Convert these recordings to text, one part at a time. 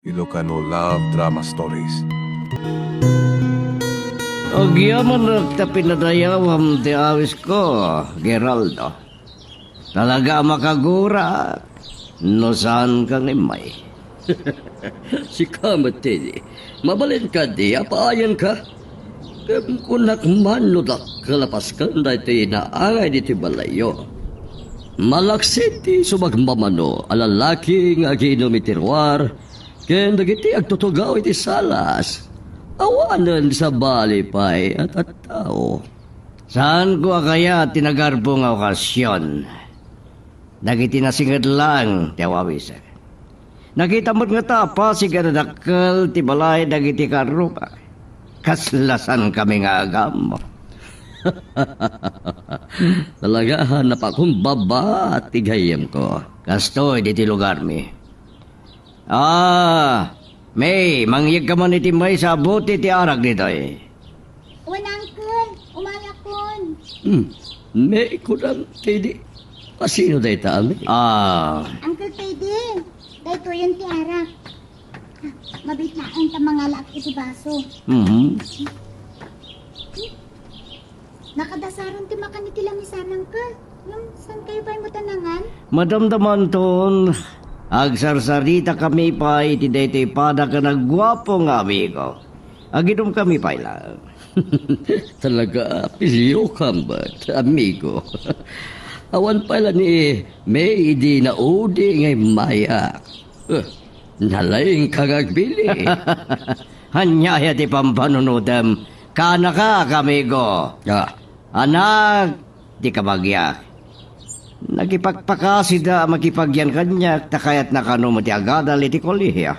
Ilocano Love Drama Stories. Agyaman na pinadayawam ti awis ko, Geraldo. Talaga makagura, no saan kang imay. Si Kamat Teddy, mabalin ka di, apaayan ka. Kung nakmanudak kalapas ka na iti naangay diti balayo. Malaksit ti sumagmamano, alalaki nga ginom itirwar, ken dagiti agtutugaw iti salas. Awanan sa balipay at tao. Saan ko kaya tinagarbo nga okasyon? Nagiti nasingad lang, ti awis. Nakita mo't nga tapa si ganadakkel ti balay dagiti karupa. Kaslasan kami nga agam mo. Talaga hanap akong baba at tigayam ko. Kastoy diti lugar mi. May, mangyag ka man iti may sa buti ti arag dito eh. Wan, Uncle. Umayakon. May kurang Teddy. Pasino dahi tami? Uncle Teddy. Dahito yun ti Ara. Mabitlaan ta mga laak iti baso. Nakadasaron ti makan iti lamisan, Uncle. Yung saan kayo ba mo tanangan? Madamdaman ton, agsarsarita kami pa iti daytoy pada ka nagwapo nga amigo. Aginom kami pa lang. Talaga, pilyo kambat, amigo. Awan pala ni may di na udi ngay mayak. Nalaing kagagbili. Hanyaya ti pampanunodem, kana ka kamigo. Anak, di ka bagyak. Nagipagpakasida makipagyan kanyak, takayat na kano mo ti agadal iti kolihya.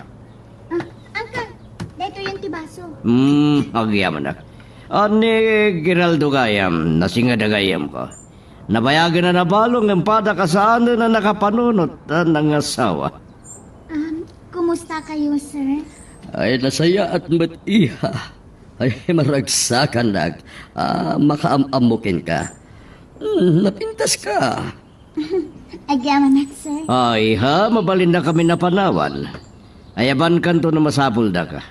Uncle, dahito yun ti baso. Agyaman na. Ani Geraldo gayam, nasingada gayam ko. Nabayagan na nabalong ang pada kasaan na nakapanunot ng asawa. Kumusta kayo, sir? Ay nasaya at matiha. Ay maragsakan nag. Makaamamukin ka. Napintas ka. Agyaman, sir. Ay ha, mabalin na kami na panawan. Ayaban kanto na masapul da ka.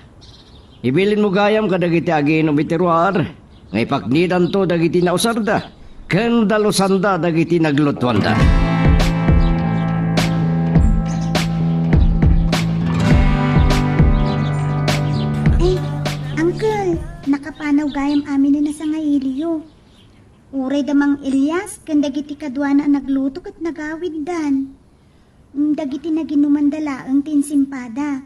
Ibilin mo gayam ka dagiti aginom itiruar. Ngay paknidan to dagiti nausarda. Ken dalusanda dagiti naglutwanda. Ay, Uncle, nakapanaw gayam amin na nasa ngailiyo. Uray damang Elias, kan dagiti kadwa na nagluto kat nagawid dan. Dagiti naginumandala ang tinsimpada.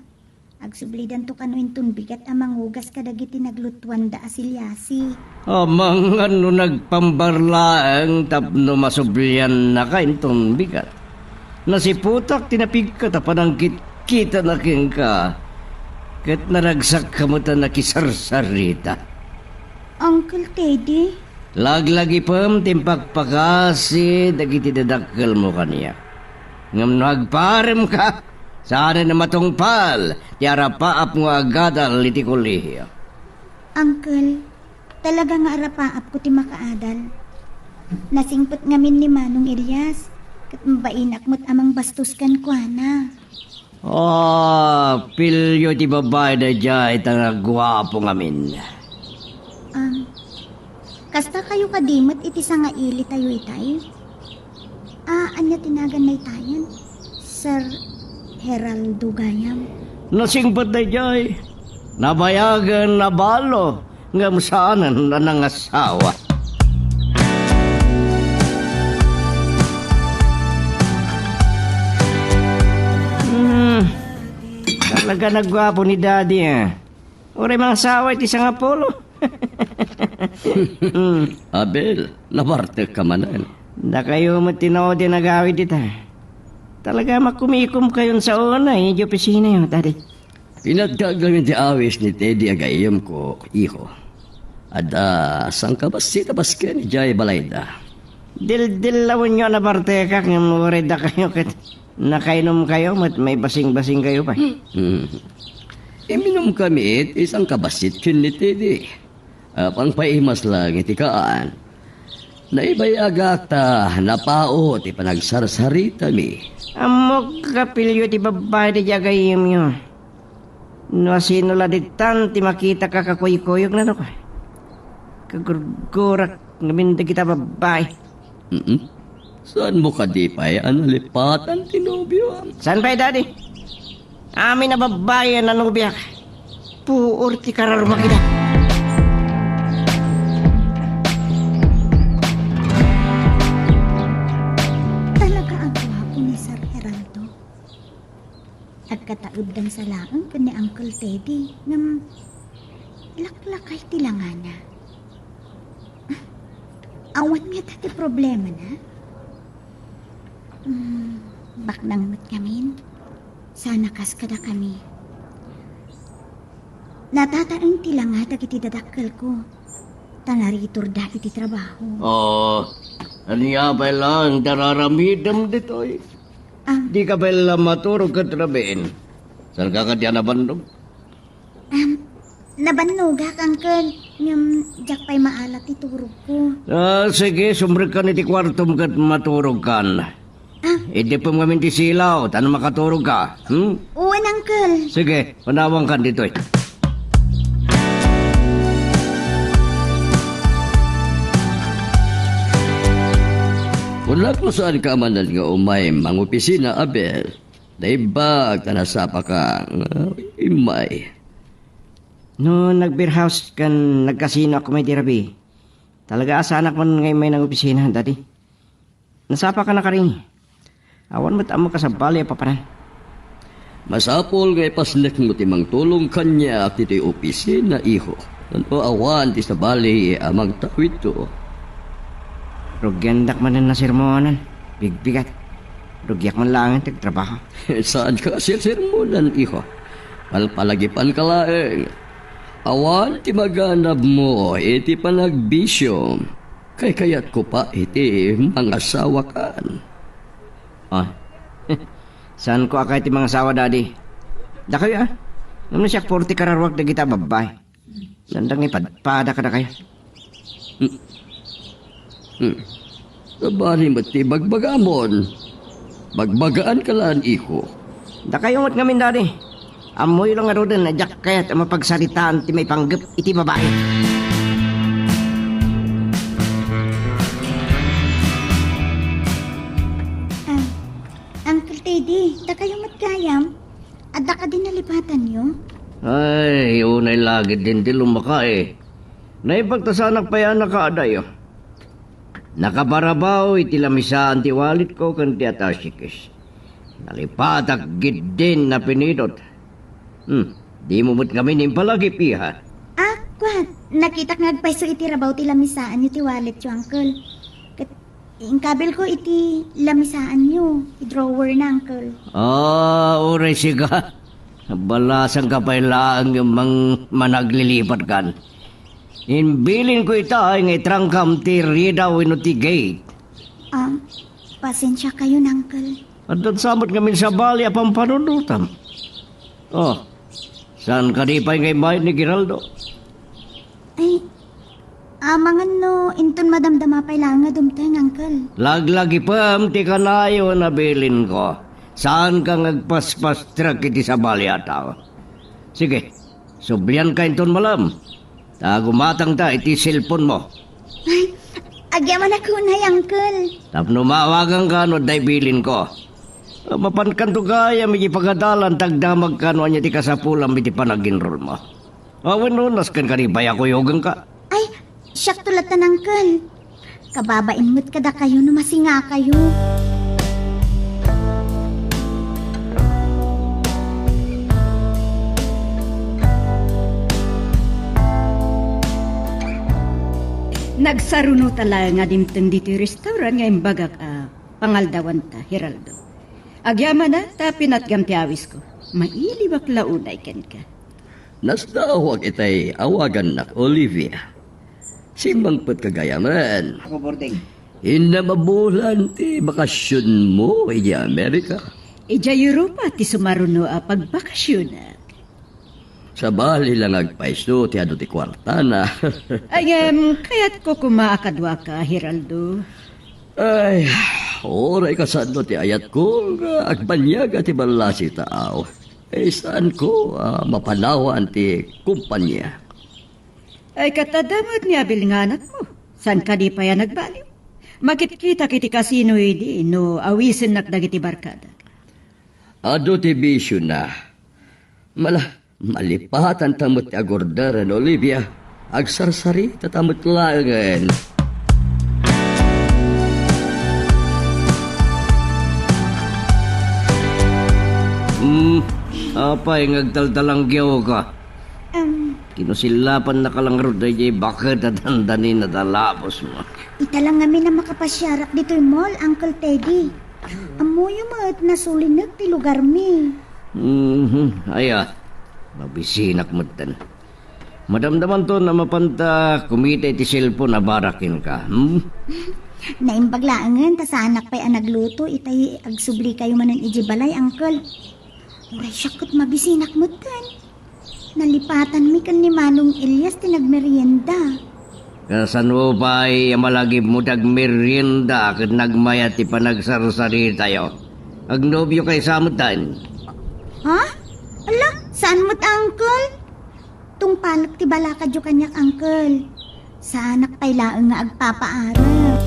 Agsublidan to kanuin tunbigat amang hugas ka dagiti naglutuan da asilyasi. Amang ano nagpambarlaang tapno masublian na kaintong bigat. Nasiputak tinapig ka tapanangkit kita na king ka. Kat naragsak ka mo ta nakisarsarita. Uncle Teddy? Laglagi pam timpagpakasi dagiti dadakkel mo kaniya. Ngam nagparem ka. Sana na matungpal, tiara paap nga agadal iti kolehyo. Uncle, talaga nga arapaap ko ti makaadal. Nasingpot ngamin ni Manong Elias, kat mabainak mo't amang bastos kan kuana. Pilyo ti babae na dya itang gwapo ngamin. Kasta kayo kadimot iti sa nga ili tayo itay? Anya tinagan na itayan? Sir Geraldo gayam. Nasingpot na dya nabayagan na balo ngam saanan na nangasawa. Talaga nagwapo ni daddy Oray mga asawa iti sa nga polo. Abel, nabarte ka manan. Na kayo matinaw din nagawid ita. Talaga makumikom kayon sa una di opisina yun, daddy. Pinagdagamin di awis ni Teddy agayam ko, iho. Ada, sang kabasita baske ni Jay Balayda. Dil-dilawan nyo na barteka ng murida kayo kat nakainom kayo mat may basing-basing kayo pa. Iminom kami isang kabasit kin ni Teddy. Pangpaimas lang itikaan. Naibayagak ta, napao, ti panagsarsarit mi. Amok kapilyo ti babae ti jagayim nyo. No sinuladigtan ti makita ka kakuyukuyog na no ka. Kagurgurak namin da kita babae. Saan mo ka di pa'y analipatan tinubyo? Saan ba daddy? Amin na babae na nubiyak. Puur ti karar makita. Talaga ang gwapo ni Sir Geraldo. At kataudang sa laang ka ni Uncle Teddy ngam laklakay tilangana. Awan nga dati problema na. Baknang mat kamin. Sana kas kada kami. Natataang tilanga dagiti dadakkel ko. Tanaritor da iti trabaho. Oh, aniya ba lang dararamidam dito eh. Di ka ba lang maturog ka trabiin? Saan ka kadya na bandog? Nabannog ha, Uncle. Ngam, jak pa'y maalat iturog ko. Sige, sumrek ka niti kwartom kat maturog kan. Hindi pa kami ti silaw, tanong makaturog ka. Uwan, Uncle. Sige, panawang kan dito eh. Kunlak mo saan ka manan nga umay mang opisina, Abel. Daiba, kanasapa ka. Imay. No, nag-beerhouse kan nagkasino ako may tirabi. Talaga asanak man ngayon may ng opisina, dati. Nasapa ka na ka rin. Awan mo't amo ka sa bali, paparan. Masapol nga ipasnek mo timang tulong kanya at ito'y opisina, iho. Ano awan ti sa bali amang tawid to. Rugyandak man na sermonan. Bigbigat. Rugyak man lang ang tagtrabaho. Saan ka sirmonan, iho? Palpalagipan ka laeng. Awan ti maganap mo, iti panagbisyo. Kay kayat ko pa iti mangasawa kan. Saan ko akay ti mga asawa, daddy? Da kayo Naman siya 40 kararwag na kita babay. Landang ipadpada ka na kayo. Sabari mati bagbagamon. Bagbagaan ka lang, iho. Da kayo mo't ngamin, daddy. Amoy lang nga rin na jak kaya't mapagsalitaan ti may panggap iti babae. Uncle Teddy, da kayo matgayam? Adda ka din nalipatan nyo? Ay, unay lagi din ti lumaka eh. Naipagtasanak pa yan nakaaday. Nakabarabaw iti lamisaan ti walit ko kan ti atasikis. Nalipatak gid din na pinidot. Di mo mo't kami nimpalagi piha. Kwat, nakita nga agpaiso iti rabaw ti lamisaan nyo ti wallet yo, Uncle. Ingkabil ko iti lamisaan nyo, i-drawer na, Uncle. Uray siga. Balasan ka pa lang yung managlilipat kan. Inbilin ko ita ay ngay trangkam ti ridaw ino ti gate. Pasensya kayo, Uncle. At samot kami sa bali apang panunutam. Saan ka di pa ngay bayad ni Geraldo? Ay, amangan no, inton madamdama pa lang nga dumteng, Uncle. Laglagi pa ti kanayo na bilin ko. Saan ka ngagpaspastrak iti sa bali ataw? Sige, sublian ka inton malam. Tagumatang ta iti cellphone mo. Ay, agyaman ako na, Uncle. Tapno mawagan ka no day bilin ko. Mapankan to kaya may pagadalan tagdamag ka no anya ti kasapulam iti panaginrol mo. Awen no, naskan ka rin ako yogang ka. Ay, siyak tulatan, Uncle. Kababain mo't kada kayo no masinga kayo. Nagsaruno tala nga dimteng dito restaurant nga imbagak pangaldawan ta, Geraldo. Agyaman na, ta pinatgam ti awis ko. Mailibak launay ken ka. Nasdawag itay awagan na Olivia. Simangpot kagayaman. Ako, Bordeng. Hindi mabulan ti bakasyon mo iti Amerika. Ija Europa ti sumaruno pagbakasyon. Sa bali lang agpaiso ti ado ti kwartana. Ay, kaya't ko kumaakadwa ka, Geraldo. Ay, oray kasando ti ayat ko nga agbanyag at ibalasi taaw. saan ko mapalawan ti kumpanya? Ay katadamot ni Abel nga anak mo. San ka di pa yan nagbaliw? Makikita kiti kasino hindi no awisin nakdagiti barkada. Ado ti bisyo na. Malipatan tamot ti agordaran, Olivia. Agsarsari tatamot langan. Apay, ngagtaltalang giyaw ka. Kinusilapan na kalangrod na jay bakit at handanin na dalapos mo. Italang kami na makapasyarak dito yung mall, Uncle Teddy. Amoy yung mga nasulinag ti lugar mi. Aya, mabisinak mo tan. Madamdaman to na mapanta kumita iti cellphone na barakin ka. Naimbaglaangan, ta sa anak pa'y nagluto, itay agsubli kayo manan ijibalay, Uncle. Uray syakot mabisinak mo tan. Nalipatan mi kan ni Manong Elias tinagmerienda. Kasan mo pa'y malagib mo dagmerienda kat nagmayat ti panagsarsari tayo. Agnobyo kay samutan. Ha? Ala, saan mo't, Uncle? Tungpalak ti balakad yung kanyak, Uncle. Sa anak pa'y laang nga agpapaarap.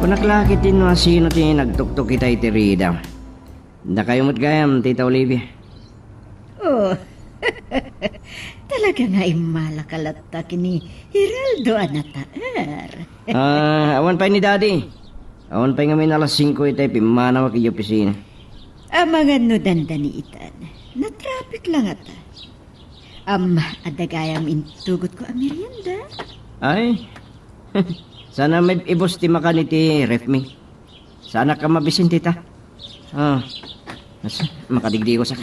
Kung naklakit din mo sino ti nagtuktok kita iti rida. Na kayo mo't gayam, Tita Olivia. Oh, talaga nga imalakalatta kini Hiraldo anataar. Awan pa ni Daddy. Awan pa nga may alas 5 itay pimana wa kiyo opisina. Ang mga nudandani itan, na traffic lang ata. Adagayam intugot ko ang merienda. Ay, sana may ibos ti makan iti ref mi. Sana ka mabisin, Tita. Makadigdi ko sa ka.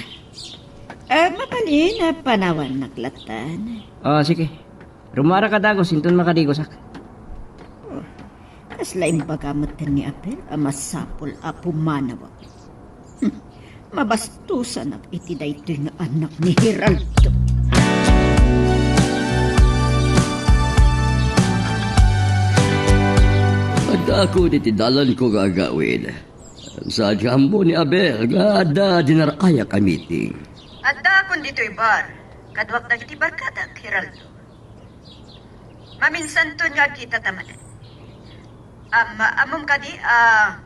Mapali na panawan naklatan. Sige. Rumara ka dago, sinton makadigo sak. Kaslain bagamot ni Apel, masapol pumanawa. Mabastusan at itiday ito yung anak ni Hiraldo. At ako nitidalan ko gagawin. Sa jambo ni Abel, gada dinaraya ka meeting. Adda kun dito'y bar, kadwak na iti barkada, Hiraldo. Maminsan to nga kita tamanan. Amom ka di,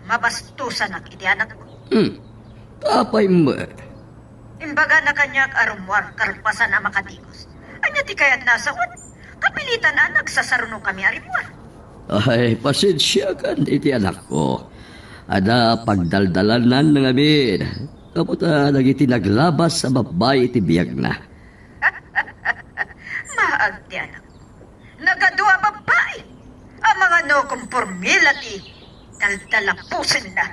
mabastusan ak iti anak mo. Tapay mo. Imbaga na kanyak arumwar, karpasan na makatigos. Anya ti kayat nasa kun, kapilitan na nagsasarunong kami arimwar. Ay, pasensya ka iti anak ko. Ada pagdaldalanan ng amin. Kaputa nagiti naglabas sa babay iti biyag na. Maagti anak. Nagadua babay. Ang mga no kumpormila ti daldalapusin na.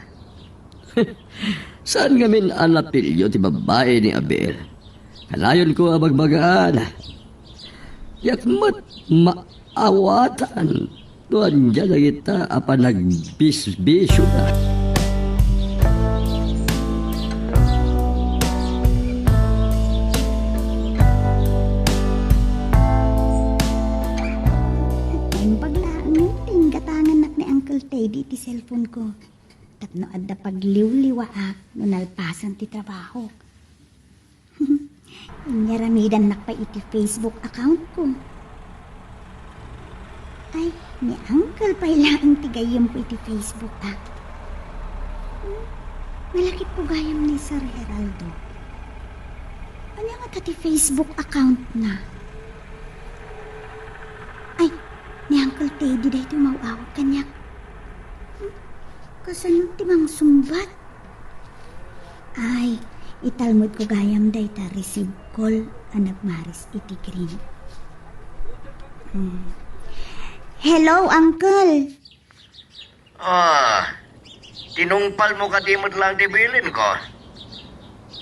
Saan ngamin anapilyo ti babae ni Abel? Kalayon ko magbagaan. Yakmat maawatan. Doon dyan na kita nagbisbisyo na. Teddy ti cellphone ko. Tapno adda pagliw-liwaak no nalpasan ti trabaho. Inyaramidan nakpa iti Facebook account ko. Ay, ni Uncle pailaang tigayam ko iti Facebook Malakit po gayam ni Sir Heraldo. Ano nga ti Facebook account na? Ay, ni Uncle Teddy dahi tumawawag kanyak. Kasan timang sumbat? Ay, italmod ko gayam day ta receive call anak maris iti green. Hello, Uncle. Tinungpal mo ka dimot lang di bilin ko.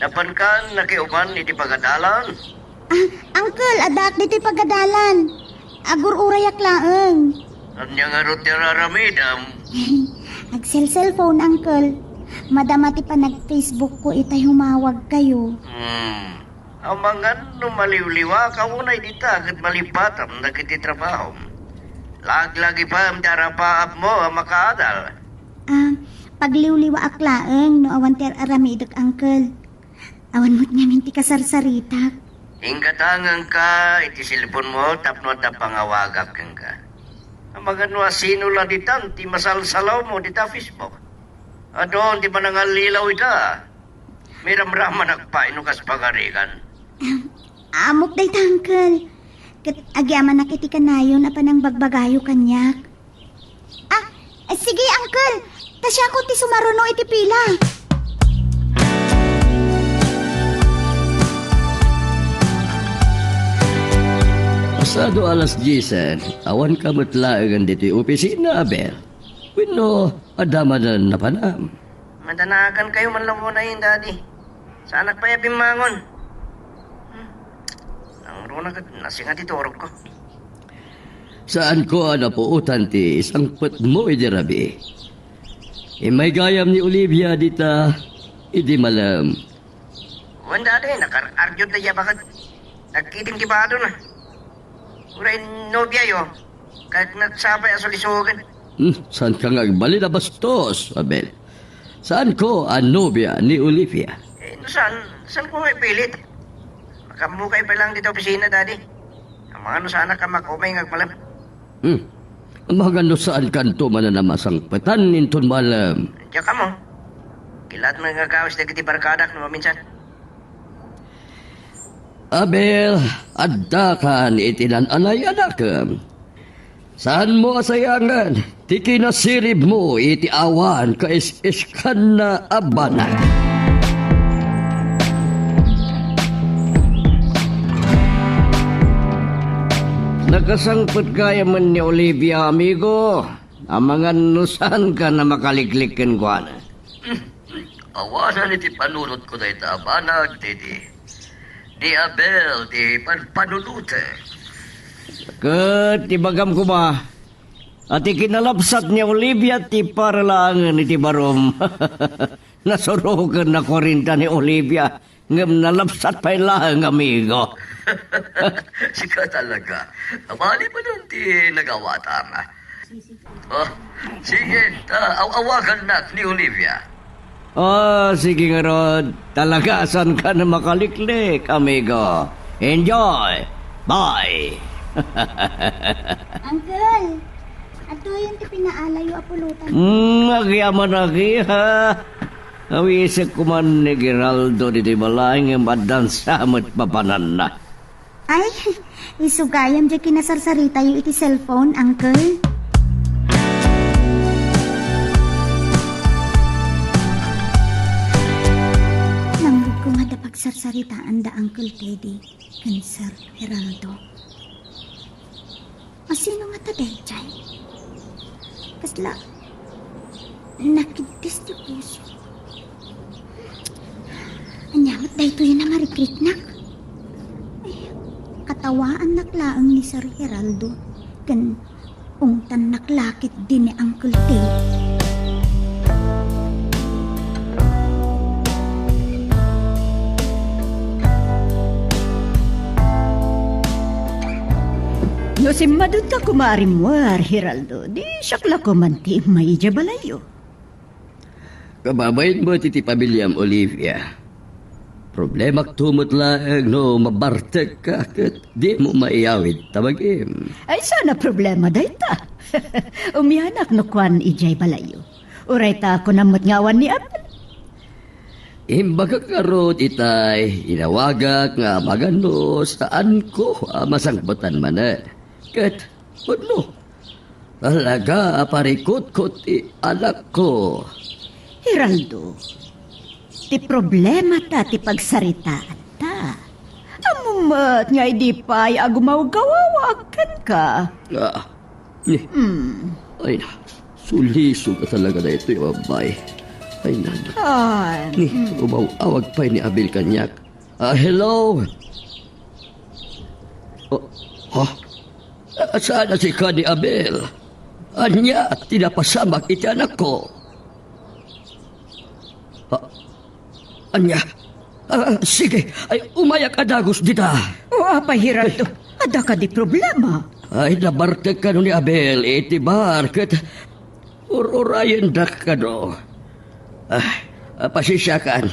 Napan kan nakiuban iti pagadalan. Uncle, adak dito'y pagadalan. Agur urayak laeng. Anya nga ro ti raramidam. Cellphone, Uncle. Madamati pa nag-Facebook ko itay humawag kayo. Amangan no maliwliwa ka unay dita kat malipatam nagiti trabaho. Laglagi pa ang darapaap mo ang makaadal. Pagliwliwa aklaeng no awan ter aramidok, Uncle. Awan mo't ngamin ti kasarsaritak. Ingkatangan ka, iti silpon mo, tapno at pangawagap kang ka. Ang mga sino lang ditan, ti masalsalaw mo, dita Facebook. Doon, di ba nangalilaw ita? May ramraman akpain kas pagarikan. Amok day ta, Uncle. Kat agyaman na kiti kanayon apa nang bagbagayo kanyak. Sige, Uncle. Tasya ko ti sumaruno iti pila. Pasado alas 10, awan ka matlaangan dito yung opisina, Abel. Wino, adama na napanam. Madanagan kayo man lang muna yun, Daddy. Sa anak pa yabimangon. Ang runa ka, nasinga dito orok ko. Saan ko napuutan ti isang put mo, Rabi? May gayam ni Olivia dita, hindi malam. Wan, Daddy, nakar-argyod na yabakat. Nagkiting kibado na. Uray nobya yo, kahit nagsabay asulisugan. Saan ka nga bali na bastos, Abel? Saan ko ang nobya ni Olivia? Saan ko may pilit? Makamukay pa lang dito opisina, Daddy. Ang mga sana ka makumay nga palam. Mga saan kanto mananamasang patan ninton malam. Diyan ka mo. Kilat mo nga gawas na kiti barkadak no minsan. Abel, adda ka ni itinananay anak. Saan mo asayangan? Ti kinasirib mo iti awan ka is-iskan na abanak. Nakasangpot kaya man ni Olivia, amigo. Ang mga nusan ka na makaliklikin ko na. Awanan iti panunot ko na ita abanak, Didi. Di Abel, di panunute. Kat, ibagam ko ba? At ikinalapsat ni Olivia ti paralangan iti barom. Nasurugan na ko rin ta ni Olivia. Ngam nalapsat pa ilang, amigo. Sika talaga. Amali pa nun ti nagawatang. Sige, awagan na ni Olivia. Sige nga Rod. Talaga, saan ka na makaliklik, amigo? Enjoy! Bye! Uncle, ato yung ti pinaalayo apulutan. Agyaman lagi, ha? Awisip ko man ni Geraldo dito balay ng madansamot papanan na. Ay, isugayam dyan kinasarsarita yung iti cellphone, Uncle. Nanggod ko nga da pagsarsaritaan da Uncle Teddy kan Sir Geraldo. Sino nga taday, Chay? Kasla, nakidis ti puso. Anyamat da ito yun na marikrit nak. Katawaan naklaang ni Sir Geraldo kan ungtan naklakit din ni Uncle Ted. No simmadod ka kumarimwar, Geraldo. Di sakla ko man ti may balayo. Kababayin mo titi pamilyam Olivia. Problema tumot lang no mabartek ka kat di mo maiyawid tabagim. Ay sana problema dayta. Umianak no kwan ijay balayo. Uray ta ako namot ngawan ni Abel. Imbaga karot itay, inawagak nga magano saan ko masangbutan man Kat, ano? Talaga aparikot-kot anak ko. Geraldo, ti problema ta ti pagsaritaan ta. Amumat nga di pa'y agumaw-gawawakan ka. Ay na, suliso ka talaga na ito yung babay. Ay na. Umawag pa ni Abel kanyak. Hello? Saan si ka ni Abel? Anya, tinapasamak iti anak ko. Anya, sige, ay umayak adagos dita. O apa, Geraldo? Ada ka di problema. Ay, nabartag ka no ni Abel, itibar, kat urayan dak ka no. Pasisyakan.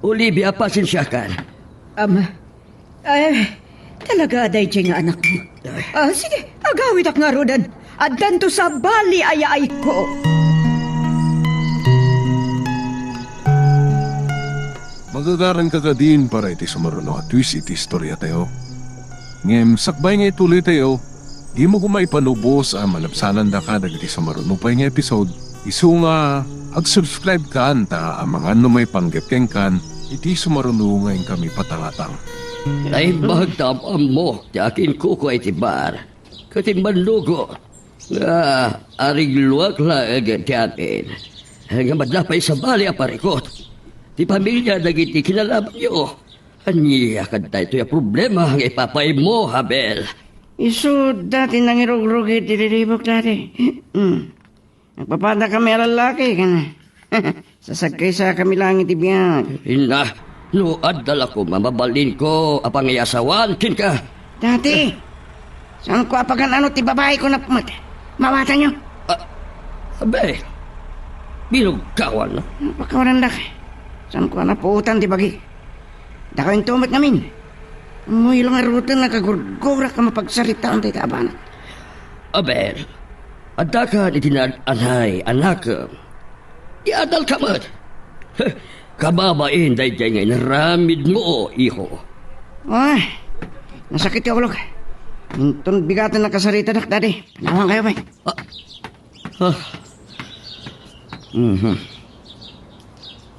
Olivia, pasisyakan. Ay, talaga aday nga anak mo. Sige, agawid ak nga rodan. Addan to sa bali ay ko. Magagaran ka ka din para iti sumaruno at twist iti istorya tayo. Ngem, sakbay nga ituloy tayo, di mo kumaipanubos ang malapsanan da ka dagiti sumaruno pa nga episode. Isu nga, ag-subscribe ka anta ang mga may panggapkeng kan, iti sumaruno ngayon kami patangatang. Ay, magtamam mo, ti akin kuko ay tibar. Katimban lugo. Aring luwag lang ti atin. Nga madlapay sa bali aparikot. Ti pamilya nagiti kinalaban niyo. Aniya ka tayo yung problema ang ipapay mo, Abel. Iso dati nang irog-rogi tiriribok dati. Nagpapada kami lalaki ka na. Sasagkay sa kami lang itibiyag. Ina, luad dala ko, mamabalin ko, apang iasawan, kin ka. Dati, saan ko apagan ano ti babae ko na mawatan nyo? Abel, binugkawan na. Pagkawalan laki. Saan ko napuutan ti bagi? Daka yung tumat namin. Umuwi lang ang ruta na kagurgura ka mapagsaritaan tayo kaabanan. Abel, adda ka itinanay, anak. Iadal ka mat. Kababain dahi nga inaramid mo, iho. Ay, nasakit yung ulog. Hintun bigatan na kasarita dak dati. Panawang kayo ba?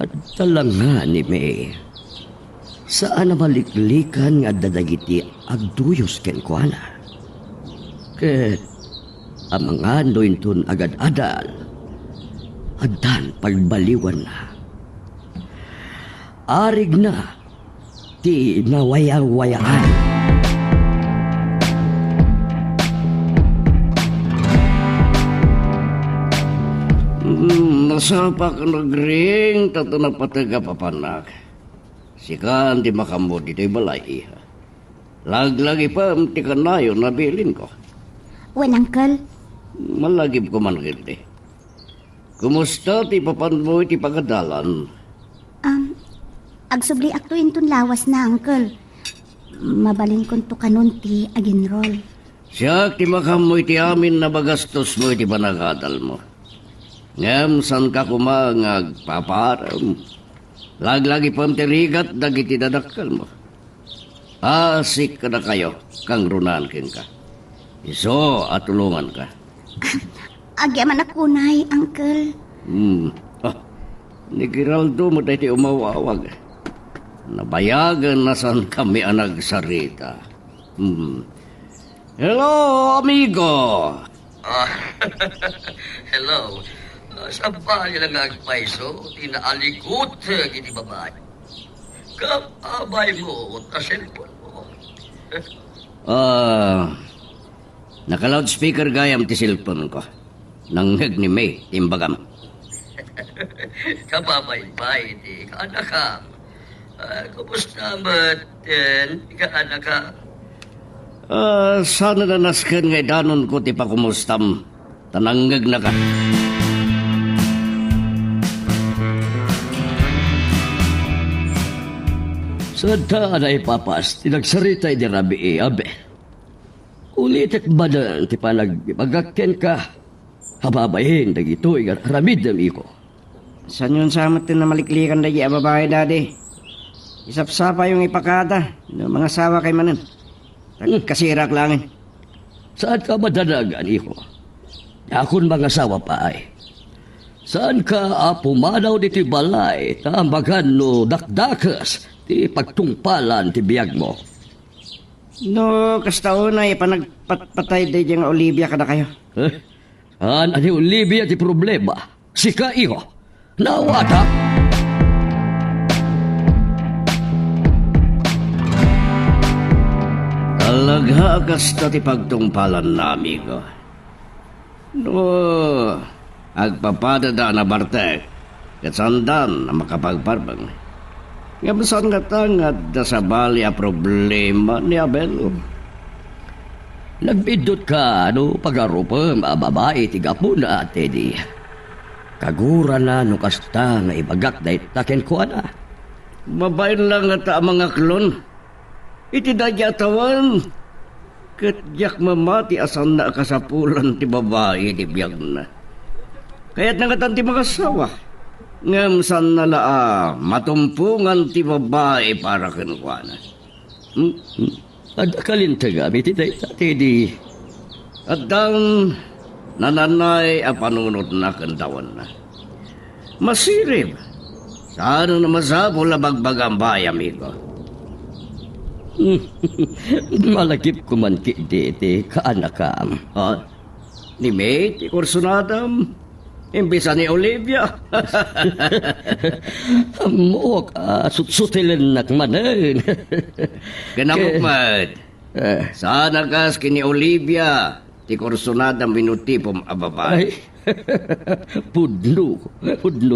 At talang nga ni May. Saan na maliklikan nga dadagiti agduyos ken kuana. Ket ang mga nointun agad-adal adan pagbaliwan na. Arig na ti nawayang-wayaan. Nasapak nagring tato na pataga papanak. Sikan di makamod dito'y balay. Laglagi pa ti kanayo nabilin ko. Well, Uncle, Malagib ko man gindi. Kumusta ti papan mo ti pagadalan? agsubli akto intun lawas na, Uncle. Mabalin kon to kanon ti aginrol. Siya ti makamoy ti amin na bagastos mo ti panagadal mo. Ngam san ka kumangag paparam. Laglagi pam ti rigat dagiti dadakkel mo. Asik ka na kayo, kang runan kin ka. Iso at tulungan ka. Agyaman ako nay, Uncle. Ni Giraldo mo tayo ti umawawag. Nabayagan na san kami ang nagsarita. Hello, amigo! Hello. Sa bahay lang agpaiso, tinaalikot giti babae. Kapabay mo, ta cellphone mo. Naka-loudspeaker gayam ti cellphone ko. Nanghag ni May, timbagam. Kababay-bay, di ka anak ka. Kumusta matin, di ka anak ka? Sana na nasken ngay danon ko ti pakumustam. Tananggag na ka. Sa daan ay papas, tinagsaritay di Rabi Abe. Ulitek ba na ti panagpagakken ka? Hababayin, dagito'y ramid na ko. San yun sa amat na maliklikan na babae dadi? Isapsapa yung ipakada ng mga sawa kay manan. Kasirak langin. Saan ka madanagan, iho? Yakon mga sawa pa ay. Saan ka pumanaw di ti balay, tambagan no dakdakas, ti pagtungpalan ti biyag mo? No, kastaon na ipanagpatpatay di diyang Olivia kada kayo. Saan ani Olivia ti problema? Sika, iho? Nawata? Talagha kasta ti pagtungpalan na, amigo. No, agpapadada na bartek, katsandan na makapagparbang. Ngabasan nga tangad na sa bali a problema ni Abelo. Nagbidot ka, pagarupa, babae, tigapuna, Teddy. Kagura na, kasta nga ibagak na itakin ko na. Babayin lang ata ang mga klon. Iti dadyatawan. Katyak mamati asan na kasapulan ti babae ti biyag na. Kaya't nangatan ti mga sawa. Ngam san na matumpungan ti babae para kinukuana. Ada kalintagami, Teddy. At dang nananay ang panunod na kantawan na. Masirib. Sana na masabol na bagbag ang bay, amigo. Malagip ko man Teddy, kaanakam. Ha? Ni Mate, kursunadam. Imbisa ni Olivia. Mo ka, sutsutilan nakmanan. Ganamukmat. Sana kas kini Olivia. Ti kursunadam minutipom ababay. Ay, pudno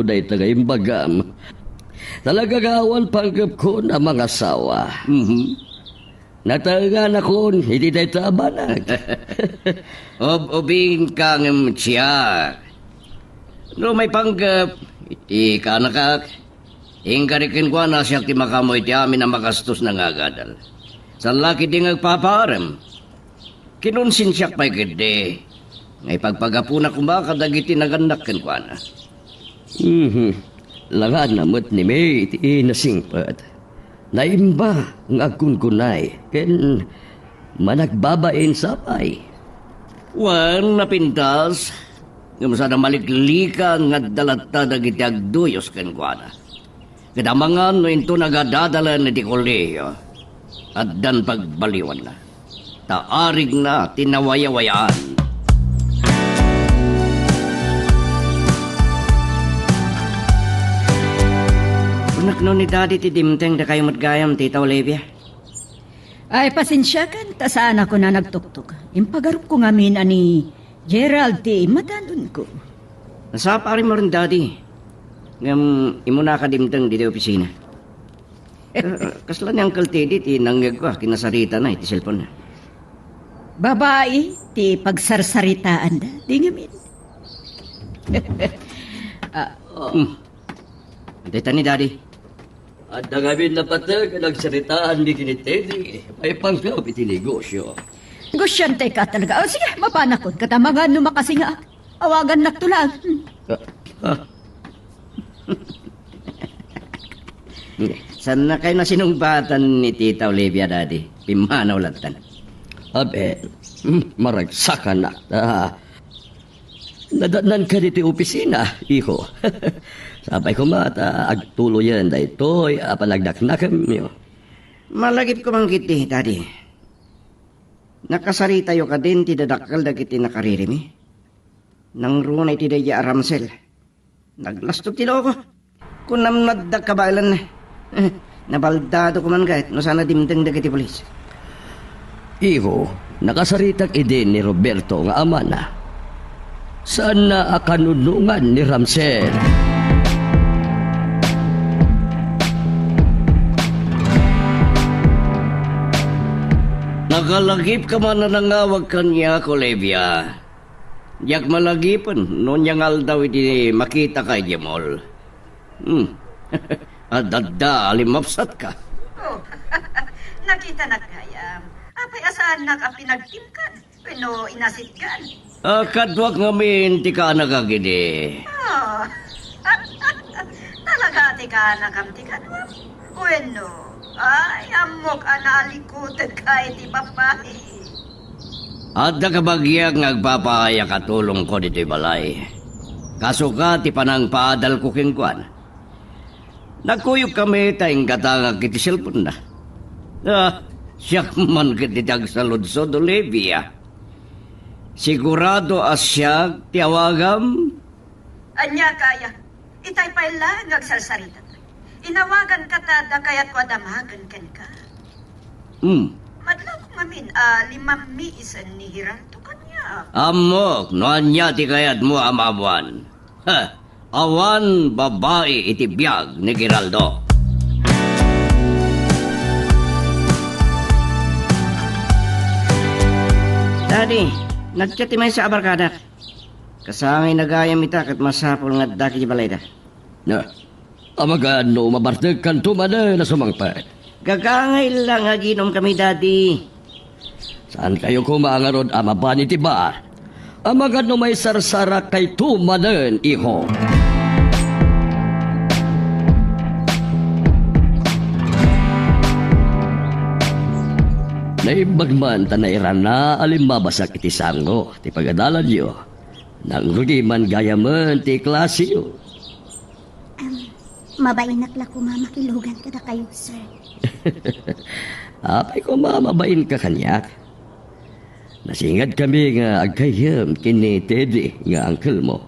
na itagay bagam. Talaga gawal panggap ko na mga sawa. Natagan ako, hindi tayo tabanag. Ubing kang siya. No may panggap, iti ka nakak. Ingkarikin ko na siya ti makamoy ti amin na makastos na ngagadal. Sa laki di ngagpaparem. Kinunsin siya pa'y gede. Ngay pagpagapuna kumaka dagiti nagandakin ko na. Langan namot ni May iti nasingpat. Naimba ng agkunkunay. Ken managbabain sapay. Wan napintas. Ngamusa na maliklika nga dalata dagiti agduyos ken ko na. Kadamangan no into nagadadala na di koleyo. At dan pagbaliwan na. Taarig na tinawayawayaan. Unak no ni daddy ti dimteng da kayo matgayam, Tita Olivia. Ay, pasensya kan, tasaan ako na nagtuktok. Impagarup ko nga min ani Gerald ti matandun ko. Nasapa rin mo rin, daddy. Ngam, imo na ka dimteng di opisina. Kasla ni Uncle Teddy, ti nangyag ko, kinasarita na, iti cellphone na. Babae, ti pagsarsaritaan da, di nga min. Dita ni daddy. At nagamin na patag, nagsaritaan ni Teddy. May panggap iti negosyo. Gusyante ka talaga. O sige, mapanakon. Katamangan no makasinga. Awagan naktulang. Saan na kayo na sinumbatan ni Tita Olivia, daddy? Pimanaw latan. Abe, maragsakan na. Nadanan ka dito opisina, iho. Sabay ko mata, agtulo yan da ito'y panagdaknakam nyo. Malagip ko mang kiti, daddy. Nakasarita yo ka din, ti dadakal dagiti nakaririmi. Nang runay ti daya aramsel. Naglastot ti loko. Kung namnaddag kabalan na. Nabaldado ko man kahit no sana dimdeng dagiti polis. Iho, nakasaritak idin ni Roberto nga ama na. Saan na akanunungan ni Ramsel? Nakalagip ka man na nangawag kanya, Olivia. Yak malagipan, noon yang aldaw iti makita kay Jemol. Adada, alimapsat ka. Oh, nakita na kaya. Apay asaan na ka pinagtimkan? Pero inasitkan. Kadwak ngamin, ti ka nagagidi. Oh, talaga ti ka nakamtikan mo? Bueno, ay amok analikutan ka iti babae. At nakabagyag nagpapaya katulong ko dito balay. Kaso ka, ti panang paadal ko kingkwan. Nagkuyog kami tayong katangag kiti cellphone na. Siyak man kititag sa ludsod, Olivia. Sigurado asyag tiawagam? Anya kaya, itay pa lang agsalsarita. Inawagan ka tada kaya't wadamagan kan ka. Madlaw ko ngamin, 5 miisan ni Hiranto kanya. Amok, noan niya ti kayat mo amawan. Awan babae iti biyag ni Giraldo. Daddy, nagchat may sa abarkada. Kasangay nagayam ita kat masapol nga daki di balay da. Na, amagano mabartag kan tumana na sumangpa. Gagangay lang nga ginom kami, Daddy. Saan kayo kumangarod ama ba ni tiba? Amagano may sarsara kay tumanan, iho. Naibagman tanairan na alimbabasak iti sango, ti pagadalan niyo. Nang rugiman gayaman ti klasiyo. Mabainak la ko mamakilugan kada kayo, sir. Apay ko mamabain ka kanyak. Nasingad kami nga agkayam kini Teddy nga uncle mo.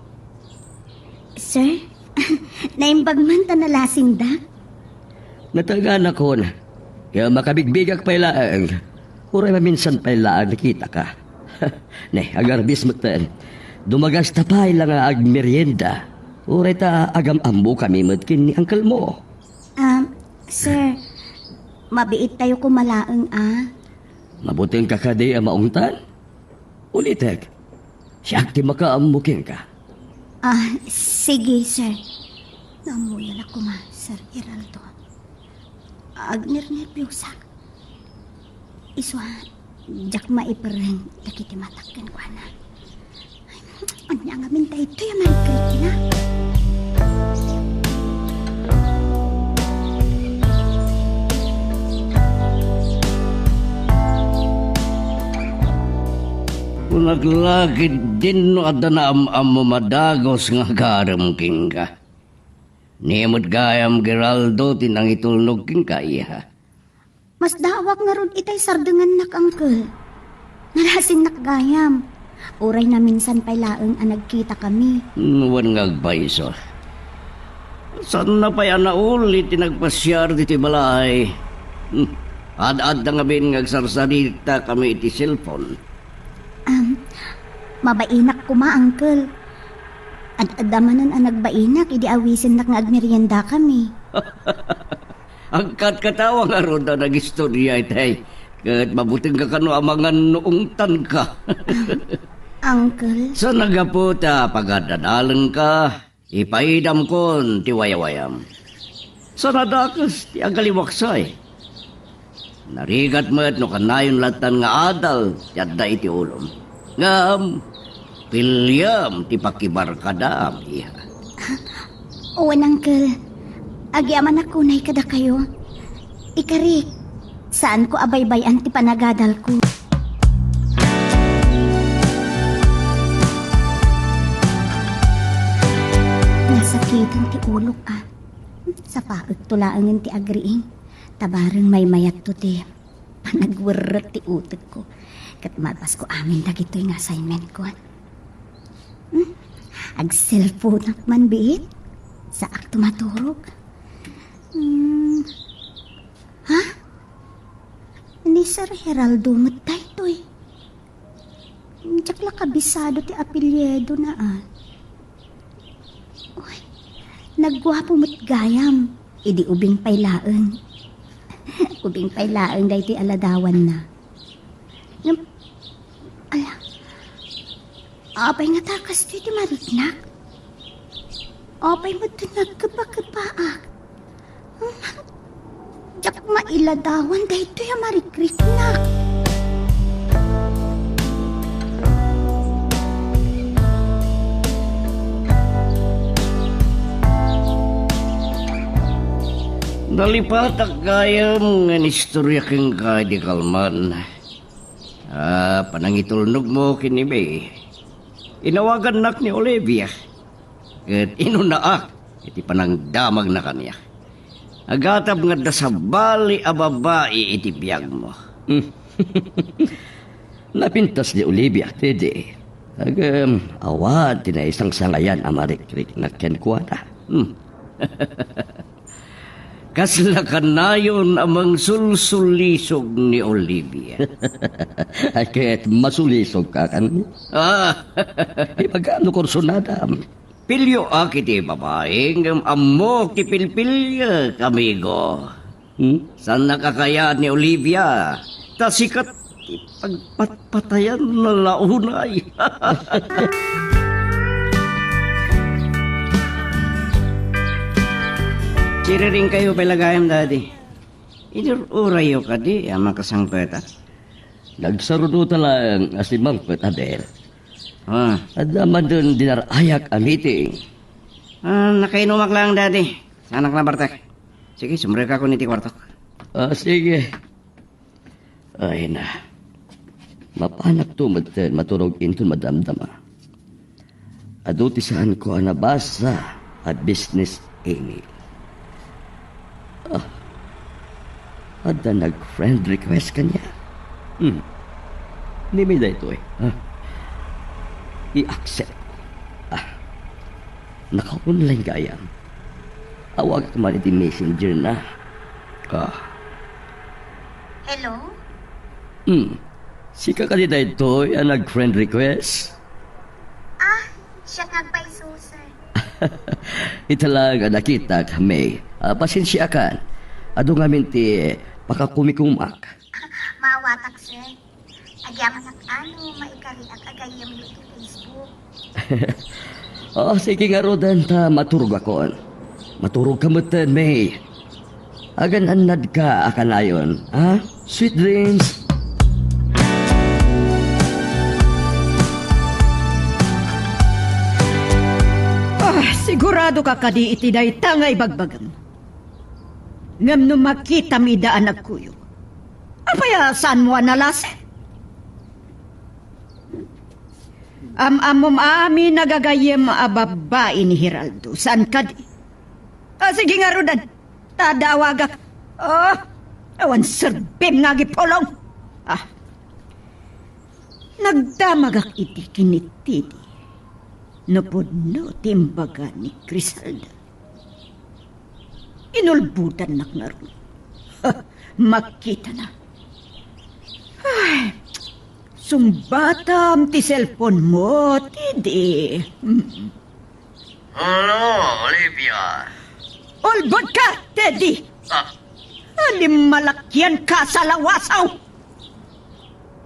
Sir, naimbag man ta nalasing da? Natagan ako na. Kaya makabigbigak pailaan. Uray maminsan pailaan nakita ka. Nay, agarbis mo tan. Dumagas tapay lang nga agmerienda. Uray ta agam-ambo kami matkin ni uncle mo. Sir, mabiit tayo kumalaang Mabuting kakadi ang maungtan. Ulitek. Siya ti makaambukin ka. Sige, sir. Namuyan ako Sir Geraldo. Agner-nervyosa. Iswa, jak maipereng dakiti matakkan ko na. Anya nga minta ito yung marikrit na. Kung naglagid din no ada na mo madagos nga garam king ka. Niyamot gayam Geraldo tinang itulnog king ka iya. Mas dawak nga ron itay sardengan nak, uncle. Nalasing nakgayam. Uray na minsan pailaang nagkita kami. Nuwan nga agbayso. Saan na pa yan na ulit tinagpasyar diti balay? Ad-ad na nga bin ngagsarsarita kami iti cellphone. Mabainak ko uncle. Ad-adamanan ang nagbainak, idi awisin nak nga agmerienda kami. Angkat katawa nga ron na nag-istorya itay. Kahit mabuting ka kano amangan noong tan ka. Uncle? Sa nagaputa, pagadadalang ka, ipaidam kon ti wayawayam. Sa nadakas, ti agaliwaksay. Narigat mo't no kanayon latan nga adal, tiyadda iti ulom. Ngam, pilyam ti pakibarkadam, iha. Owen, uncle. Agyaman ako na kada kayo. Ikarik, saan ko abaybayan ti panagadal ko? Nasakitan ti ulok Sa paag tulaangin ti agriing. Tabarang may mayat to ti panagweret ti utek ko. Kat malpas ko amin dagitoy nga assignment ko. Ag-cellphone man biit. Sa akto maturog. Ha? Ni Sir Geraldo matay to'y. Diyak la kabisado ti apelyedo na Uy, nagwapo mo't gayam. Idi ubing pailaang. Ubing pailaang dahi ti aladawan na. Ala, apay nga takas ti mariknak. Apay mo ito nagkapa-kapaak. Diyak mailadawan dahi ito yung mariknak. Nalipatak gayam nga nistorya kang ka di kalman. Panangitulnog mo kinibi. Inawagan nak ni Olivia. Kat inunaak, iti panangdamag na kanya. Agatab nga da sa bali a babae iti biyag mo. Napintas ni Olivia, Teddy. Awad, tinaisang sangayan amarikrik na kenkuana. Kasla kanayon amang sulsulisog ni Olivia. Kahit masulisog ka kan. Ipagano korsonada. Pilyo akiti babaeng amok ti pilpilya, amigo. Saan nakakaya ni Olivia? Ta sikat ipagpatpatayan na launay. Siri rin kayo palagayam, Daddy. Inurayo ka di, amang kasangpeta. Nagsarudo talang asimang Adel. Ah, At naman dun dinarayak ang meeting. nakainumak lang, Daddy. Sanak na, Bartek. Sige, sumreka ko niti kwarto. Sige. Ay na. Mapanak tumatan maturog intun madamdama. Aduti saan ko anabasa at business email. Ada nag-friend request kanya. Nimida ito eh. I-accept. Naka-online gayam. Awag ka man iti messenger na. Hello? Sika ka dito ito ang nag-friend request. Siya nagpaisusan. Italaga nakita kami. Pasensya kan. Ado nga minti pakakumikumak. Mawatak, sir. Agyaman ang ano, maikari at agayam yung Facebook. Sige nga rodan ta maturog akon. Maturog ka mutan, May. Agan anad ka akanayon. Sweet dreams. Sigurado ka kadi itiday tangay bagbagam. Ngam no makita mi daan nagkuyo. Apaya saan mo analase? Amom ami nagagayem a babae ni Hiraldo. Saan ka di? Sige nga rodan. Tadawagak. Awan serbim nga gipolong. Nagdamagak iti kinitidi. Napudno timbaga ni Crisalda. Inulbutan nak nga ron. Makita na. Ay, sumbatam ti cellphone mo, tidi. Hello, Olivia. Ulbod ka, Teddy! Alim malakyan ka sa lawasaw!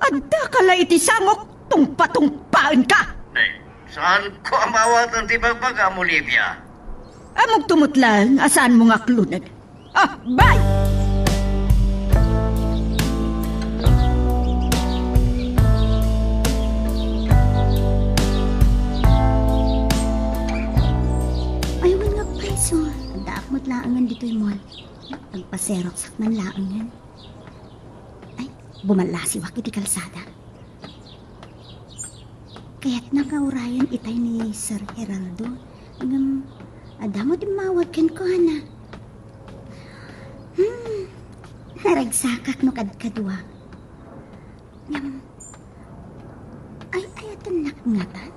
Adda ka la iti samok, tungpa-tungpaan ka! Saan ko ang mawatan ti bagbaga, Olivia? Amog tumutlan, asaan mo nga klunag? Bye! Ayawan nga preso. Daakmat laangan dito'y mall. Nagpaserok sakman laangan. Ay, bumalasiwak iti kalsada. Kaya't nakaurayan itay ni Sir Geraldo. Ngam, adamo di mawagkan ko, hana. Naragsakak no kadkadwa. Ngam, ay ayatan nakngatan.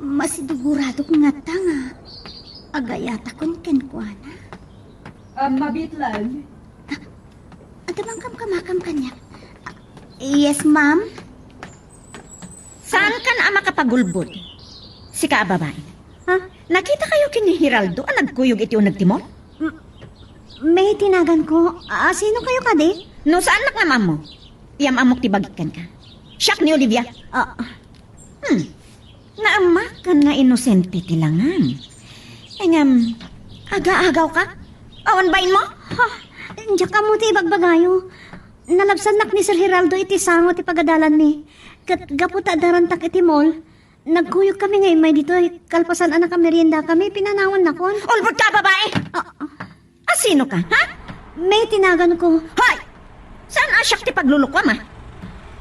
Masidugurado kong ngata nga. Agayata kon kenkwana. Mabit lang. Adamang kamakam kanya. Yes, ma'am? Saan ka na makapagulbod? Si ka babae. Nakita kayo kini Hiraldo ang nagkuyog iti o nagtimol? May tinagan ko. Sino kayo kadi? No, saan nak naman mo? Iyam amok tibagikan ka. Siyak ni Olivia. Naamak ka nga inosente tilangan. Aga-agaw ka? Awan bain mo? Diyak ka mo ti bagbagayo. Nalabsanak ni Sir Geraldo iti sango ti pagadalan ni. Kat gaputa darantak iti mall. Nagkuyog kami ngayon may dito. Kalpasan anak merienda kami. Pinanawan na kon. Ulbod ka, babae! Sino ka, ha? May tinagan ko. Hoy! Saan asyak ti paglulukwam, ha?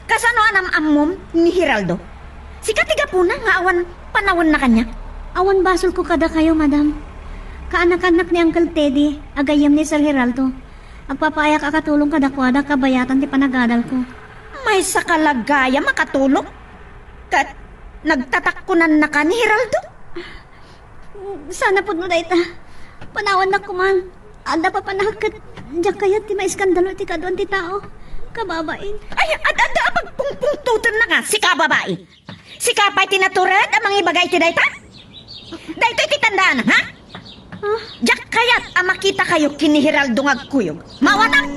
Kasano anam amom ni Hiraldo? Si katiga po na nga awan panawon na kanya. Awan basol ko kada kayo, madam. Kaanak-anak ni Uncle Teddy. Agayam ni Sir Geraldo. Agpapayak akatulong kadakwada kabayatan ti panagadal ko. May sakalagaya makatulong? Kat nagtatakkunan na ka ni Hiraldo? Sana po mo dayta. Panawan na kuman. Anda pa panakat. Diyak kayat ti maiskandalo ti kaduan ti tao. Kababain. Ay, ada pagpungpungtutan na nga si kababae. Si kapay tinaturad ang mga ibagay ti dayta? Dayto'y titandaan, ha? Diyak kayat ang makita kayo kini Hiraldo ngagkuyog. Mawatang!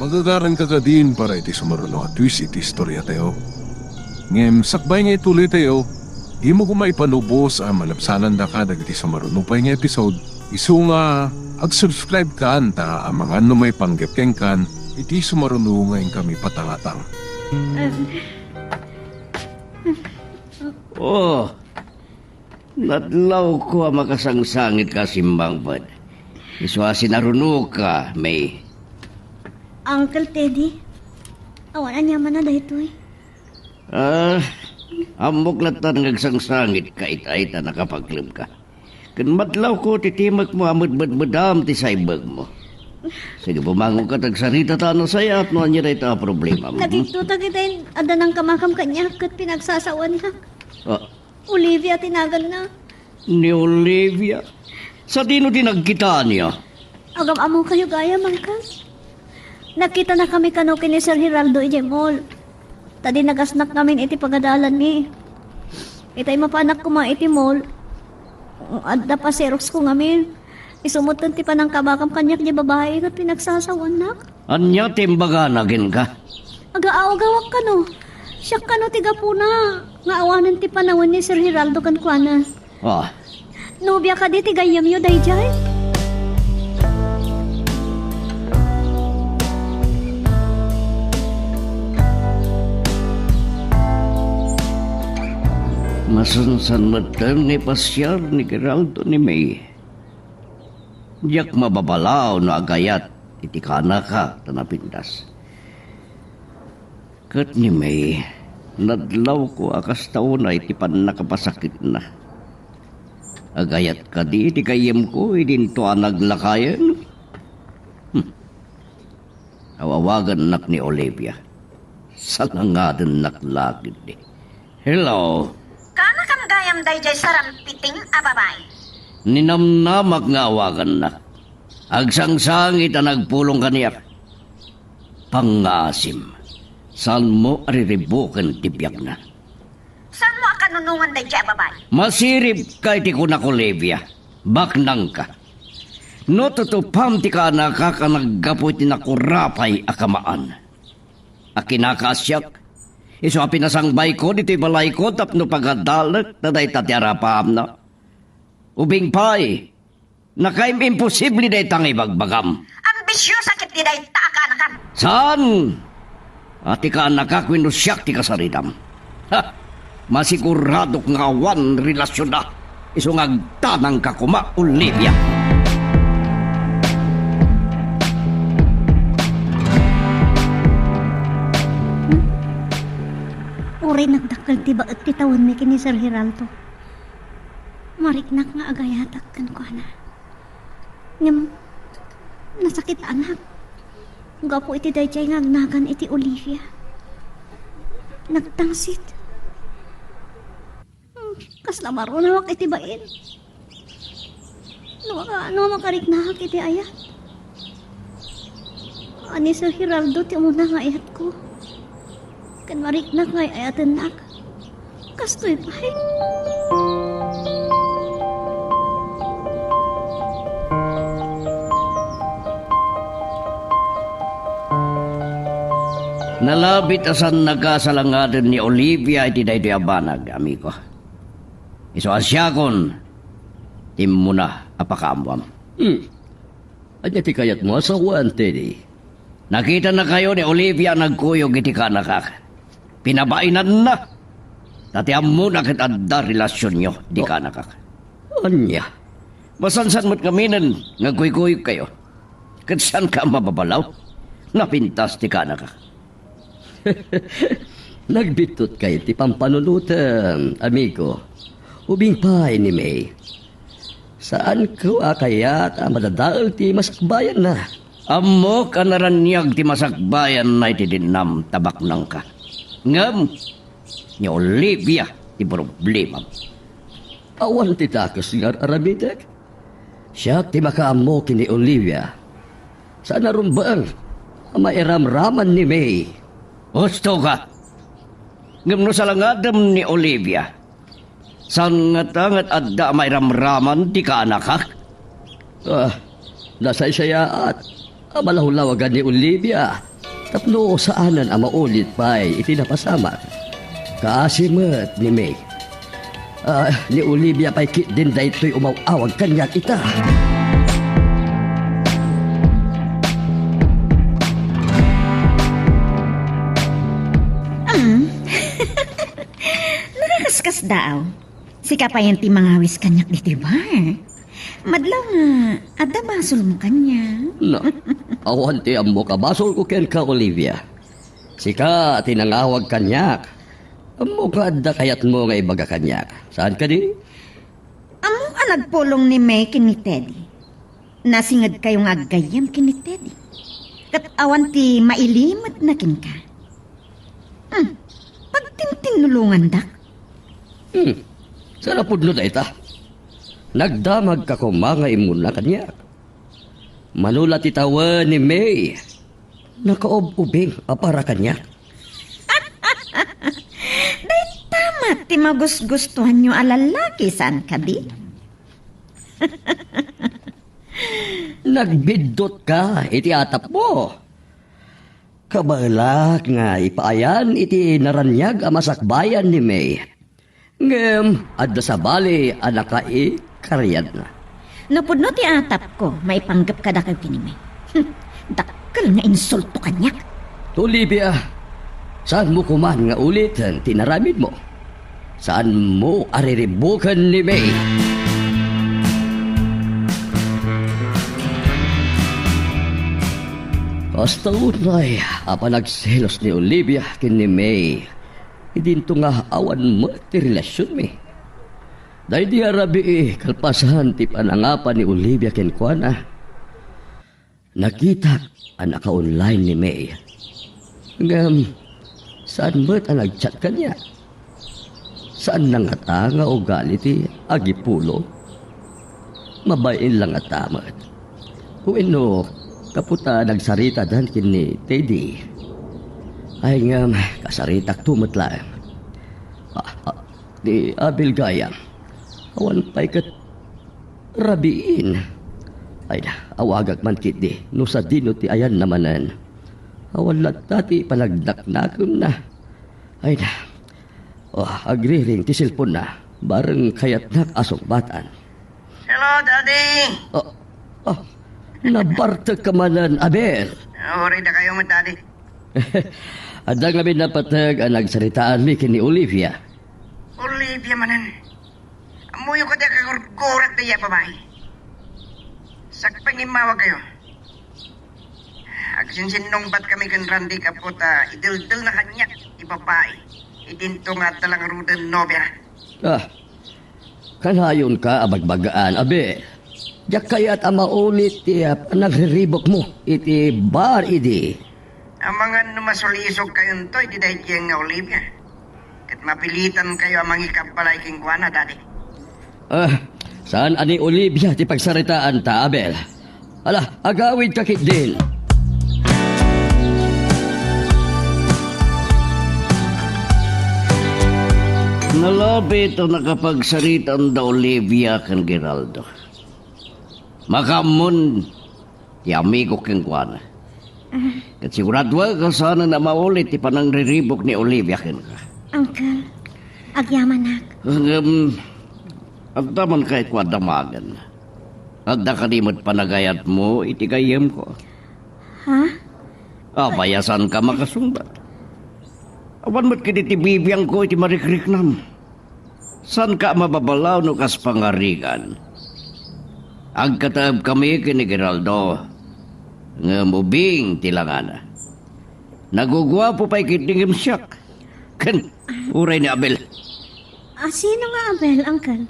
Magagaran ka din para iti sumaruno at twist iti istorya tayo. Ngem sakbay nga ituloy tayo, imo ko maipanubos ang malapsanan da ka dagiti sumarunupay nga episode. Isu nga ag-subscribe ka anta ang mga ano may panggapkeng kan iti sumaruno ngayon kami patangatang. Oh, nadlaw ko ang makasangsangit ka simbang bad. Iswa sinaruno ka, May. Uncle Teddy, awan niya man na dahito eh. Amok na tan ngagsangsangit ka ita nakapaglim ka. Kan madlaw ko titimag mo amad-madam ti saibag mo. Sige, bumangon ka tagsarita ta no saya at no niya ita problema mo. Nagituta kita yung ada ng kamakam kanya kat pinagsasawan na. Ah, Olivia tinagal na. ni Olivia. Sa dino din nagkita niya. Agam amo kayo gaya mangkas. Nakita na kami kano kini Sir Hiraldo Ijemol. Tadi nagasnak namin iti pagadalan ni. Itay mapanak ko mga iti mall. Adda pa Xerox ko ngamin. Isumutan ti pa ng kabakam kanyak di babae at pinagsasawan na. Anya timbaga nagin ka. Aga-awagawak ka no. Siya ka no tiga po na. Nga awanan ti panawin ni Sir Hiraldo kankwana. Ah, Nobya ka di tigayam yu dayjay. masunsan matang ni pasyar ni Geraldo ni May. Diyak mababalaw na agayat iti kana ka tanapindas. Kat ni May, nadlaw ko akas tao na iti pan nakapasakit na. Agayat ka di iti kayem ko idin to naglakayan. Awawagan nak ni Olivia. Salangadan naklakid di. Hello. Kana kam gayam dayjay sarampiting a babay. Ninamnamak nga awagan na. Agsangsangit ang nagpulong kaniyak. Pangasim. Saan mo ariribukan tibyak na? Saan mo akanunungan dayjay a babay? Masirip kay ti kunak Olivia. Baknang ka. No tutupam ti ka nakakanaggapoy ti nakurapay akamaan. Akinakasyak. Iso pinasangbay ko dito balay ko tapno pagadalag na day tatyarapam na. Ubing pay, nakaim imposible day tang ibagbagam. Ambisyo sakit di day taakanakan. Saan? Ati ka nakakwinusyak ti kasaridam. Ha! Masigurado nga awan relasyon na. Iso ngagtanang kakuma, Olivia. Uri nagdakal tiba at titawan mi kini Sir Hiraldo. Mariknak nga agayatak kan ko na. Ngam, nasakit anak. Gapo iti dayjay nga agnagan iti Olivia. Nagtangsit. Kasla marunawak iti bain. Ano makariknahak iti ayat. Ani Sir Hiraldo ti umuna nga ayat ko. Kan mariknak nga ayatan nak. Kastoy pa'y. Nalabit asan nagasalangadan ni Olivia iti daytoy abanag, amigo. Iso asyakon, tim mo na apakaamwam. Anya ti kayat mo asawan, Teddy. Nakita na kayo ni Olivia nagkuyog iti kanakak. Pinabainan na. Tatiam mo na kitadda relasyon nyo di kanakak. Anya? Masansan mo't kaminan nagkuyog kayo. Katsan ka mababalaw? Napintas ti kanakak. Nagbitot kay ti pampanunutan, amigo. Ubing pay ni May. Saan ko akayat ang madadaal ti masakbayan na? Amo ka naranyag ti masakbayan na iti dinam tabak nang ka. Ngam, ni Olivia ti problema. Awan ti takos nga aramitek. Siya ti makaamo kini Olivia. Saan narumbang ang mairamraman ni May? Gusto ka? Ngam no salangadam ni Olivia. Sangat-angat adda may ramraman ti kaanakak. Nasay siya at malahulawagan ni Olivia. Tapno saanan ang maulit pa'y itinapasama. Kaasimat ni May. Ni Olivia pa'y kit din daytoy umawawag kanya kita. Nakakaskas daw. Sika pa yan ti mangawis kanyak di ba? Madlaw nga, ada basol mo kanya. Na, awan ti amo ka basol ko ken ka Olivia. Sika tinangawag kanyak. Amo ka adda kayat mo nga ibaga kanyak. Saan ka di? Amo ka nagpulong ni May kini Teddy. Nasingad kayong agayam kini Teddy. Kat awan ti mailimot na kin ka. Pagtintinulungan dak. Sarapod no da ita. Nagdamag ka kung mga imun na kanya. Manulat itawan ni May. Nakaub-ubing para kanya. Day tama ti magus-gustuhan nyo alalaki saan ka di? Nagbidot ka, iti atap mo. Kabalak nga ipaayan iti naranyag amasakbayan ni May. Ngem, adda sa bali, anak ka karyad na. Napudno ti atap ko, maipanggap ka dakal kinimay. Dakal nga insulto kanyak. Olivia, saan mo kuman nga ulit ang tinaramid mo? Saan mo ariribukan ni May? Basta unay, apa nagselos ni Olivia kin ni May. Idinto nga awan mo ti relasyon mi. Dahil di arabi kalpasahan ti panangapan ni Olivia ken kuana. Nakita ang naka-online ni May. Ngam, saan mo't ang nag-chat kanya? Saan nangata nga ugali ti agipulo? Mabain lang at tamat. Kuino, kaputa nagsarita dan kini Teddy. Ay nga, kasaritak tumot lang. Di Abel Gayam. Awan pa'y kat rabiin. Ay na, awagag man kit di. No sa dino ti ayan namanan. Awan latati panagdaknakon na. Ay na. Agriring ti silpon na. Bareng kayat nak asok batan. Hello, Daddy. Nabartag ka manan, Abel. Uri na kayo mo, Daddy. Adang kami napatag ang nagsaritaan mi kini Olivia. Olivia manan. Amuyo ko di kagurgurat na iya, babae. Sakpang imawag kayo. Agsinsinong ba't kami kan Randy kaputa, idildil na kanyak, ibabae. Idinto nga talang ruden nobya. Kanayon ka abagbagaan, Abel. Diyak kaya't ang maulit nagriribok mo, iti bar idi. Ang mga numasulisog kayon to, di dahil diyang nga Olivia. Kat mapilitan kayo ang mga ikapalay king kuwana, Daddy. Saan ani Olivia ti pagsaritaan ta, Abel? Ala, agawid kakit din. Nalabi ito nakapagsaritan da Olivia kan Geraldo. Makamon, ti amigo keng kuwana. Kat sigurado ka sana na maulit ti panangriribok ni Olivia ken ka. Uncle, agyaman nak. Agdaman kahit kwa damagan. Agda kalimot panagayat mo, itigayem ko. Ha? Bayasan ka makasumbat. Awan mo't kiniti bibiyang ko iti marikriknam. San ka mababalaw no kas pangarigan? Agkataab kami kini Geraldo. Nga mubing tilangana. Nagugwapo pa'y kitingim siyak. Kan, uray ni Abel. Sino nga Abel, Uncle?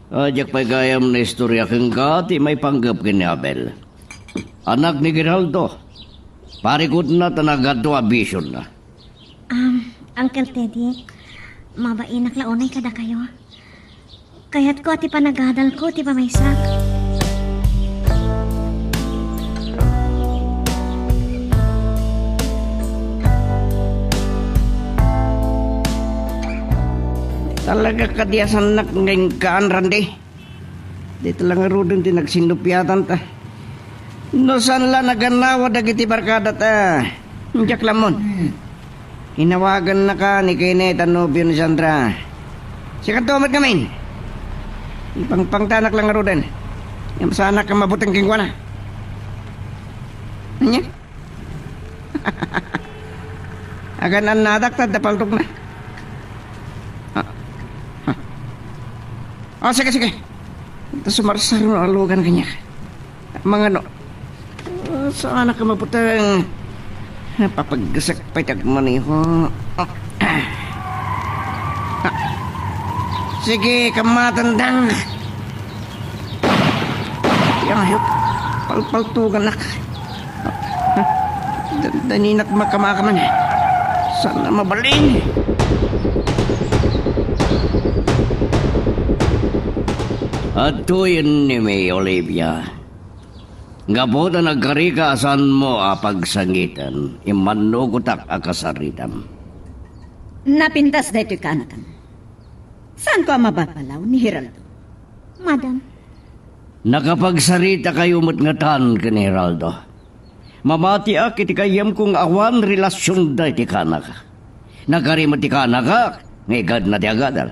Ajak pa'y gayam na istorya kang kati may panggap kini Abel. Anak ni Geraldo. Parikot na tanagado abisyon na. Uncle Teddy, mabainak launay kada kayo. Kaya't ko ati panagadal ko, ti pamaysak. Talaga kadiyasan nak ngayon kaan, Randy. Dito lang arudin ti nagsinupyatan ta. No saan la naganawa dagiti barkada ta. Jack Lamon. Hinawagan na ka ni Kenneth ang nobyo ni Sandra. Sikat tumat kami. Ipangpangtanak lang nga rodan. Yung sana ka mabutang kingwa na. Anya? Agan ang nadaktad na paltok na. Oh, sige. Ito sumarsar no alugan kanya. Mga no. Sana ka mabutang. Papaggasak pa itag maniho. Sige, kamatandang. Yang hayop. Palpaltugan nak. Daninak makamakaman. Sana mabaling. Ato yun ni May Olivia. Nga po na nagkarikaasan mo pagsangitan, imanugutak akasaritam. Napintas da ito'y kanakan. Saan ko ang mabapalaw ni Hiraldo? Madam, Nakapagsarita kayo matngatan ka ni Heraldo. Mamati iti kayam kong awan relasyon da iti kanak. Nagkarimot ti kanak ngigad na ti agadal.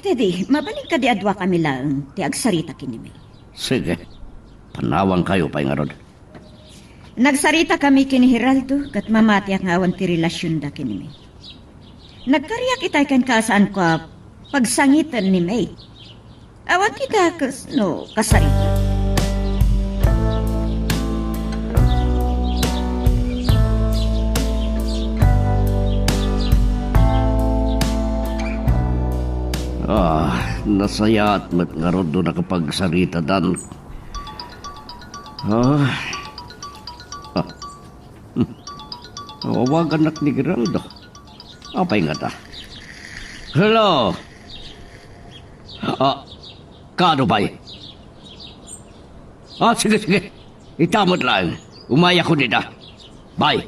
Teddy, mabalik ka di adwa kami lang, ti agsarita kinimi. Sige, panawang kayo pa nga rod. Nagsarita kami kini Hiraldo, kat mamati ang awan ti relasyon da kinimi. Nagkariyak itay kan kasaan ko pagsangitan ni May. Awan kita kasarita. Nasaya at nga rod doon nakapagsarita dan. Wag anak ni Geraldo. Apay nga ta? Hello? Kano ba'y? Sige. Itamot lang. Umaya ko nita. Bye.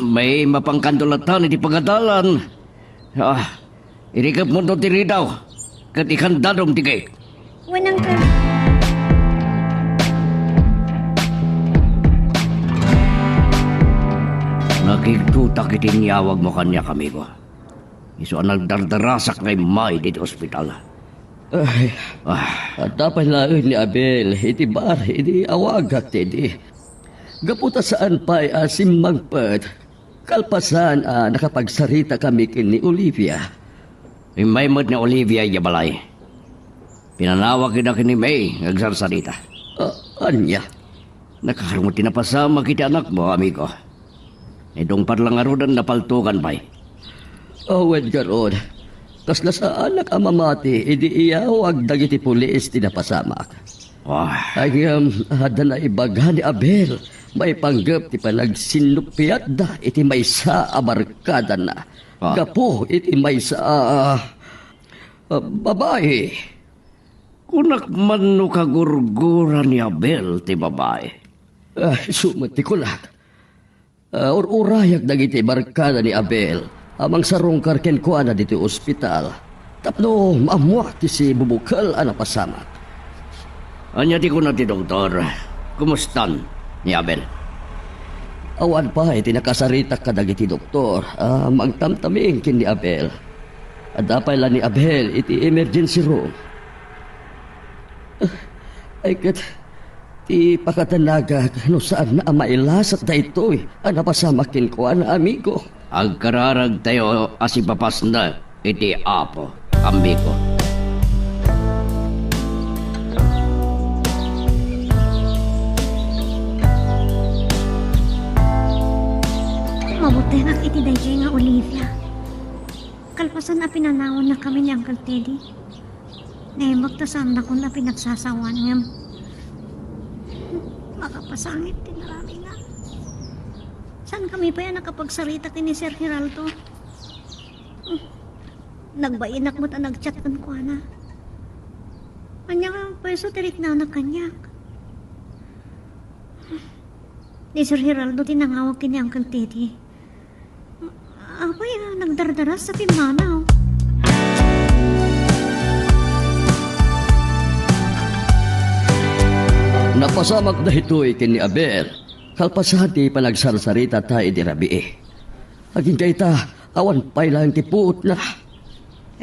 May mapangkandulatan iti pagadalan. Irikap mo doon tiri daw. Katikan dadong tigay. Wanang ka. Nakiktutak itiniyawag mo kanya kami ko. Iso ang nagdardarasak ngay may dito ospital. Ay, at dapat lang ni Abel, iti bar, iti awagat, iti. Gaputa saan pa'y asim magpad. Kalpasan, nakapagsarita kami ni Olivia. May mat ni Olivia yabalay. Pinanawag kita ni May, nagsarsarita. Anya? Nakakarumuti na pa sa makita anak mo, amigo. Itong parlangarudan na paltukan pa'y. Awad garod. Tas nasa anak ang mamati, idi iyawag dagiti pulis tinapasamak. Ay, hada na ibaga ni Abel. May panggap ti panagsinupiat da, iti may sa abarkada na. Gapo, iti may sa babae. Kunak man no kagurgura ni Abel ti babae. Sumati ko lang. Urayag dagiti barkada ni Abel. Amang sarong karken ko na dito ospital. Tapno maamuak ti si bubukal pasamak. Anya ti ko na ti doktor. Kumustan ni Abel? Awan pa, iti nakasarita ka dagiti doktor. Magtamtaming kin ni Abel. At dapay lang ni Abel, iti emergency room. Ay kat, ti pakatanaga no saan na mailasat da ito'y napasamakin ko amigo. Agkararag tayo asipapas na iti apo, amigo. Mabuti nga iti dayjay nga Olivia. Kalpasan na pinanawan na kami ni Uncle Teddy. Naimag ta saan na kung na pinagsasawan ngam. Makapasangit din marami nga. Saan kami pa yan nakapagsarita kini Sir Hiraldo? Nagbayinak mo't ang nagchat kan ko na. Kanya nga pweso tirik na anak kanyak. Ni Sir Hiraldo tinangawag kini Uncle Teddy. Apay nagdardaras sa pimanaw. Napasamak na ito'y kini Abel. Kalpasati panagsarsarita tayo di rabi eh. Aging kay ta, awan pa'y lang tipuot na.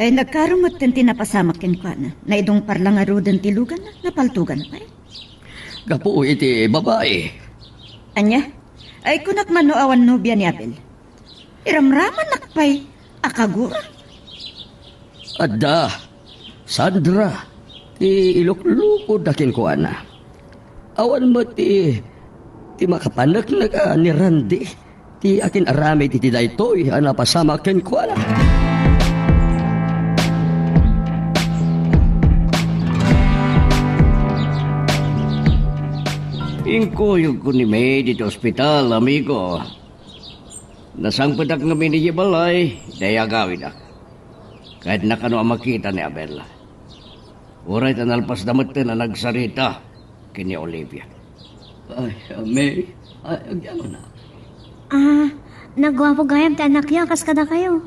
Nagkarumot din tinapasamak kin kwa na idong parlang arudan tilugan na napaltugan pa eh. Gapo iti babae. Anya? Ay kunak man no awan nobya ni Abel. Iramraman nakpay akagura. Adda, Sandra, ti iluklukod akin ko ana. Awan mo ti makapanak na ka ni Randy. Ti akin arami ti daytoy ana pasama ken ko ana. Ingkuyog ko ni May dito ospital, amigo. Nasangpadak nga minijibalay, daya gawin ako. Kahit na kano ang makita ni Abel. Uray tanalpas damat na nagsarita kini Olivia. Ay, May, ay, agyan na. Nagwapo gayam ti anak niya, kas kada kayo.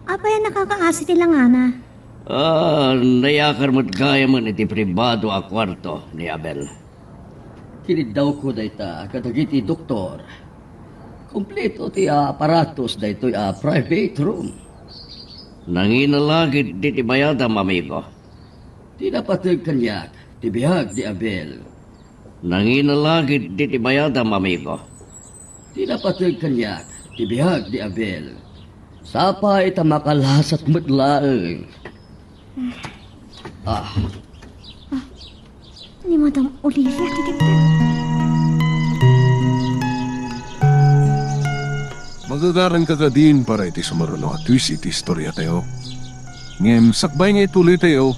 Apa yan nakakaasi tilang ana? Nayakar mo't gaya man iti pribado a kwarto ni Abel. Kilid daw ko dayta kadagiti doktor. Kompleto ti aparatos daytoy a private room. Nanginalagid di tibayada, amigo. Di napatag kanyak, ti bihag di Abel. Nanginalagid di tibayada, amigo. Di napatag kanyak, ti bihag di Abel. Sapa ita makalasat mutlaeng. Ni Madam Olivia, tikita. Magagaran ka ka din para iti sumaruno at twist iti istorya tayo. Ngem sakbay nga ituloy tayo,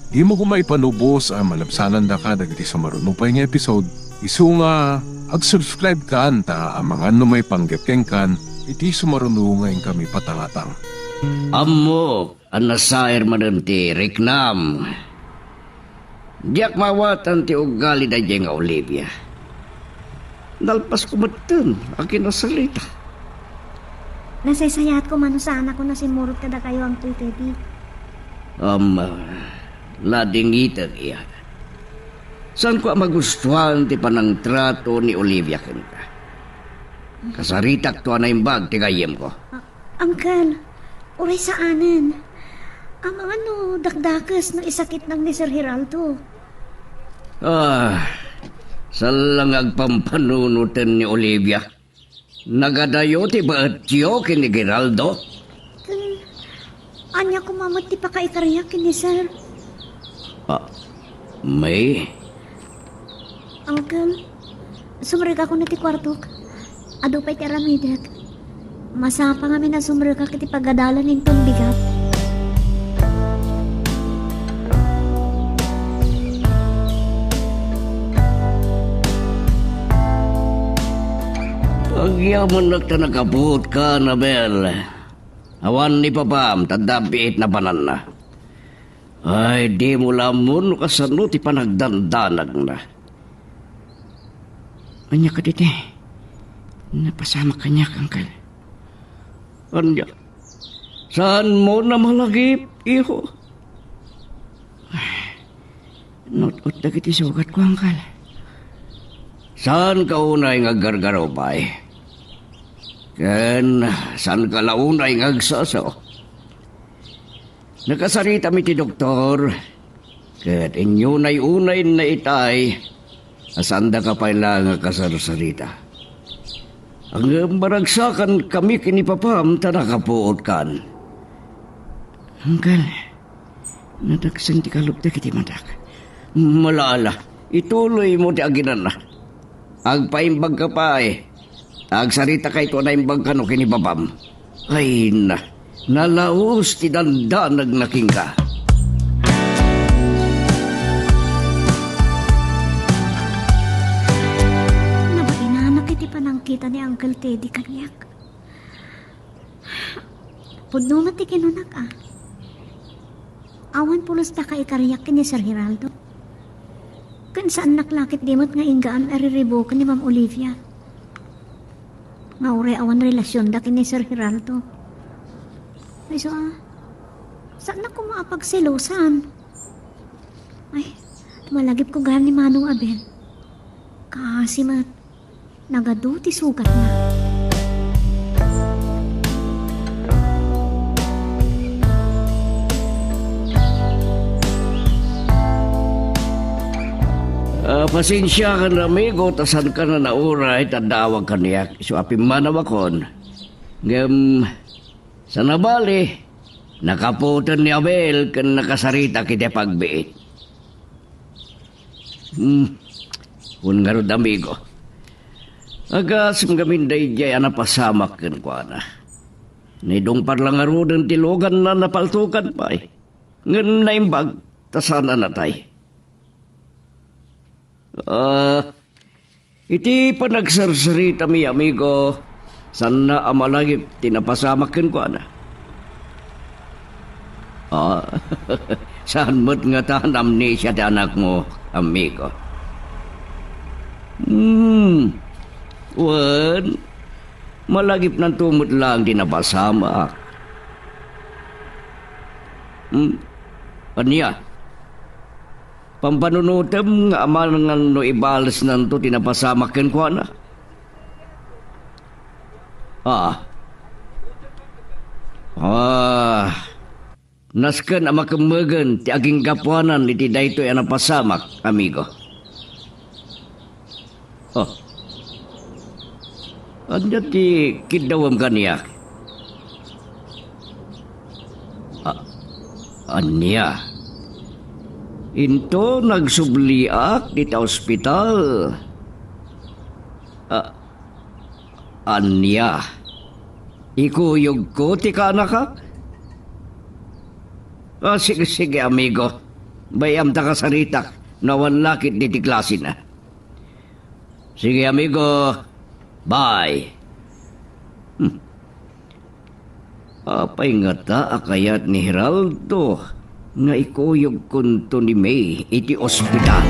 di mo kumay panubos ang malabsanan da ka dagiti sumaruno pa nga episode. Isu nga ag-subscribe ka anta ang mga numay panggapkeng kan iti sumaruno ngayon kami patangatang. Amo, ang nasair man ti Riknam. Diyak mawatan ti ugali da nga Olivia. Nalpas ko matan, akin nasalita. Nasaysayat ko mano sa anak ko na simurot kada kayo ang tuitedi. Ladingitan iya. Saan ko magustuhan ti panang trato ni Olivia kanta? Kasaritak to na imbag ti gayem ko. Uncle, uray sa anan. Ang mga dakdakas ng isakit ng ni Sir Geraldo. Salang agpampanunutan ni Olivia. Nagadayo ti baatyo kini Geraldo? Anya kumamot ti pa kaikarya kini Sir. May? Uncle, sumrega ko na ti kwartok. Ado pa'y ti aramidak. Masapa nga na sumrega kiti pagadalan nintong bigat. Agyaman nagtanagabot ka, Nabel. Awan ni Papam, tadabiit na banan na. Ay, di mo lamon kasano ti panagdandanag na. Anya ka dito eh. Napasama ka niya, Uncle. Anya? Saan mo na malagip, iho? Not-ut na kiti sugat ko, Uncle. Saan ka unay nga gargaraw ba eh? Ken, saan ka launay nga agsaso? Nakasarita mi ti doktor. Ket inyo na'y unay na itay. Asanda ka pa lang nga kasarsarita. Ang maragsakan kami kini Papam tanakapuot kan. Uncle, nadagsan ti kalupta kiti madak. Malaala, ituloy mo ti aginan na. Agpaimbag ka pa eh. Agsarita kay to na imbag ka no kini Papam. Ay na, nalaos ti dandanag na kingka. Inanak iti panangkita ni Uncle Teddy kanyak. Pudno na ti kinunak Awan pulos ta ka ikariyak ni Sir Geraldo. Kan saan naklakit dimot nga inggaan ariribo ni Ma'am Olivia. Nga ure awan relasyon da ni Sir Geraldo. Ay so saan na ko maapagsilusan? Ay, malagip ko gayam ni Manong Abel. Kasi nagaduti sugat na. Pasensya ka na, amigo, tasan ka na nauray, tandawag ka niya. So, apim manawakon. Ngam, sa nabali, nakaputan ni Abel kan nakasarita kita pagbiit. Kung nga rin, amigo. Agas mga day jay anapasamak kan kwa na. Nidong parlang arudan tilogan na napaltukan pa eh. Ngan naimbag, tasana na tay. Iti panagsarsarita mi amigo, sana amalagip tinapasamak kan kwa na. Saan mo't nga tahan amnesia ti anak mo, amigo? Wan, malagip ng tumot lang di napasamak. Anya? Pampanunutem nga aman nga no ibalas nanto tinapasamak ken kwa na. Nasken ama kemegen ti aging gapuanan iti daytoy ana pasamak, amigo. Anya ti kidawam kaniya? Anya? Into nagsubliak di ta ospital. Anya? Ikuyog ko ti kanak ka? Sige, amigo. Bayam ta kasaritak na wanlakit di ti klase na. Sige, amigo. Bye. Apay nga ta akayat ni Geraldo nga ikuyog kunto ni May iti ospital.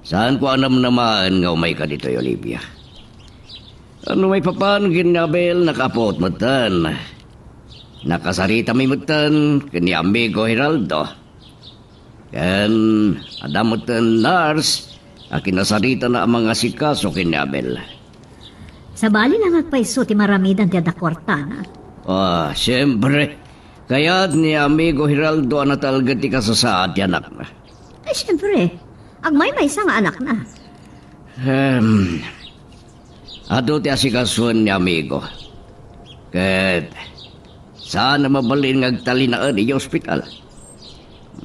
Saan ko anam naman nga umay ka dito, Olivia? Ano may papan ginabel nakapot mo tan? Nakasarita may mutan kani amigo Geraldo. Ken adam mutan nurse akin nasarita na ang mga sikaso kini Abel. Sa bali lang agpaiso ti maramidan ti adakwartana. Siyempre. Kaya't ni amigo Geraldo anatalga ti kasasaad ti anak na. Ay, siyempre. Agmay may isang anak na. Ato ti asikasuan ni amigo. Ket sana mabalin ngagtalinaan iti ospital.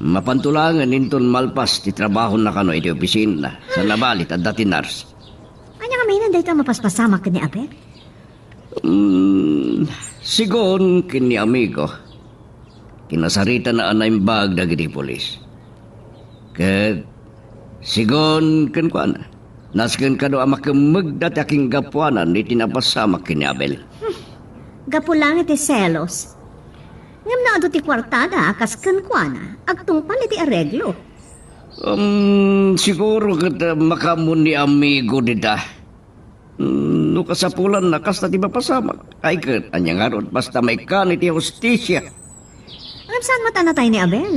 Mapantulangan inton malpas ti trabaho na kano iti opisina sa nabalit at dati nurse. Anya nga may nanday mapaspasamak ni Abel? Sigon kini amigo. Kinasarita na anaimbag dagiti polis. Ket sigon ken kuana. Nasken kado ama kemegdat aking gapuanan iti napasamak kini Abel. Gapo lang iti selos. Ngam na ado ti kwartada, kasken kwa na, agtungpal iti areglo. Siguro kat makamun ni amigo dita. No kasapulan na kasta ti mapasamak. Ay kat, anyang aron, basta may kan iti hostisya. Ngam saan matanatay ni Abel?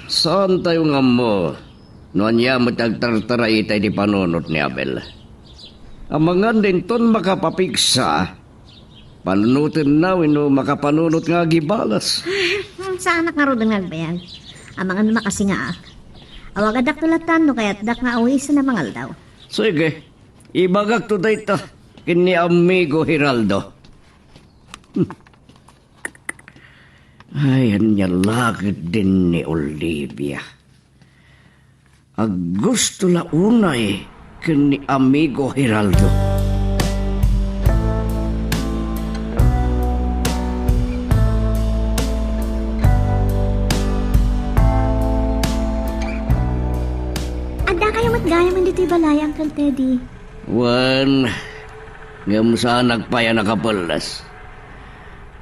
Saan tayo nga mo? No anya matagtartaray tayo di panunot ni Abel. Amangan din ton makapapiksa, panunutin na wino makapanunot nga gibalas. Saan nga ro nga bayan? Amangan makasi nga. Awag adak tulatan no kaya't dak nga awisa na mangal daw. Sige, ibagak to dayta kini amigo Geraldo. Ay, anya lakit din ni Olivia. Gusto la unay kini amigo Geraldo. Ada kayo matgaya man dito balay, Uncle Teddy. Wan, ngam saan nagpaya nakapalas.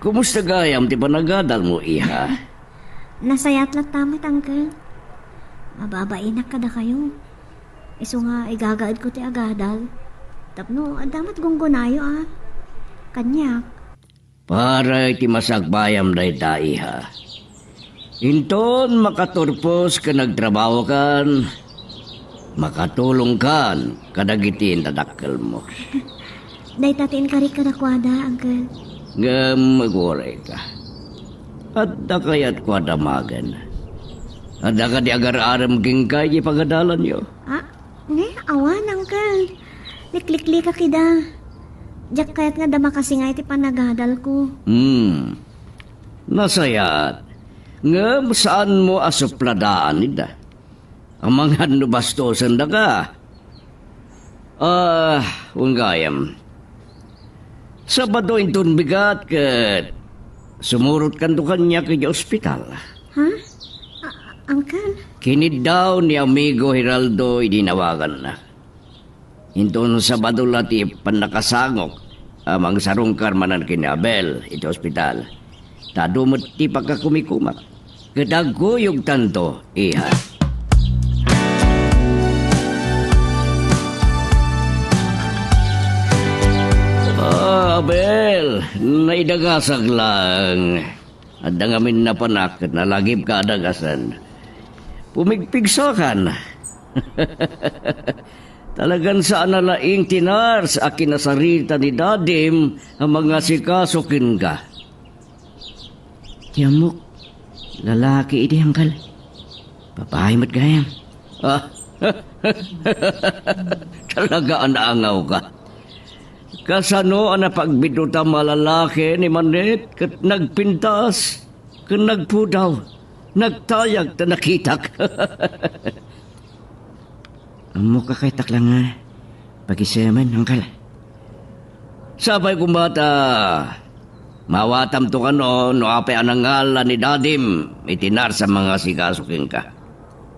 Kumusta gayam ti panagadal mo, iha? Nasayat lang tamit, Uncle. Mababainak ka na kayo. Iso nga, igagaad ko ti agadal. Tapno, adamat gunggunayo, Kanyak. Para iti masagbayam day daiha. Inton makaturpos ka nagtrabaho kan, makatulong kan kadagiti tadakkel mo. Day tatiin kari ka nakwada, Uncle. Ngam magore ka. At da kayat ko adamagan. At da ka di agar-aram gingkay di pagadalan yo. Awan, Uncle. Liklikli ka kida. Diyak kayat nga dama kasi nga iti panagadal ko. Nasayat. Ngam saan mo asupladaan nida? Ang mga nubastosan da ka. Unggayam. Sabado intun bigat kat sumurot kanto kanya kaya ospital. Ha? Uncle? Kinid daw ni amigo Hiraldo idinawagan na. Intun Sabado lati panakasangok amang sarungkar manan kini Abel iti ospital. Tadumot ti pagkakumikumak. Kadaguyog tanto, iha. Abel, naidagasag lang. At dangamin na panak at nalagib ka adagasan. Pumigpigsakan. Talagan saan nalaing tinar sa akin na sarita ni Dadim ang mga sikasukin ka. Tiyamok, lalaki iti Uncle. Babae mat gayam. Talaga anaangaw ka. Kasano ang napagbiduta malalaki ni Manet kat nagpintas, kat nagpudaw, nagtayag ta nakitak. Amo ka kay taklang nga, pag-isaman, Uncle. Sabay kumbata, mawatam to ka no apay anangala ni Dadim, itinar sa mga sikasukin ka.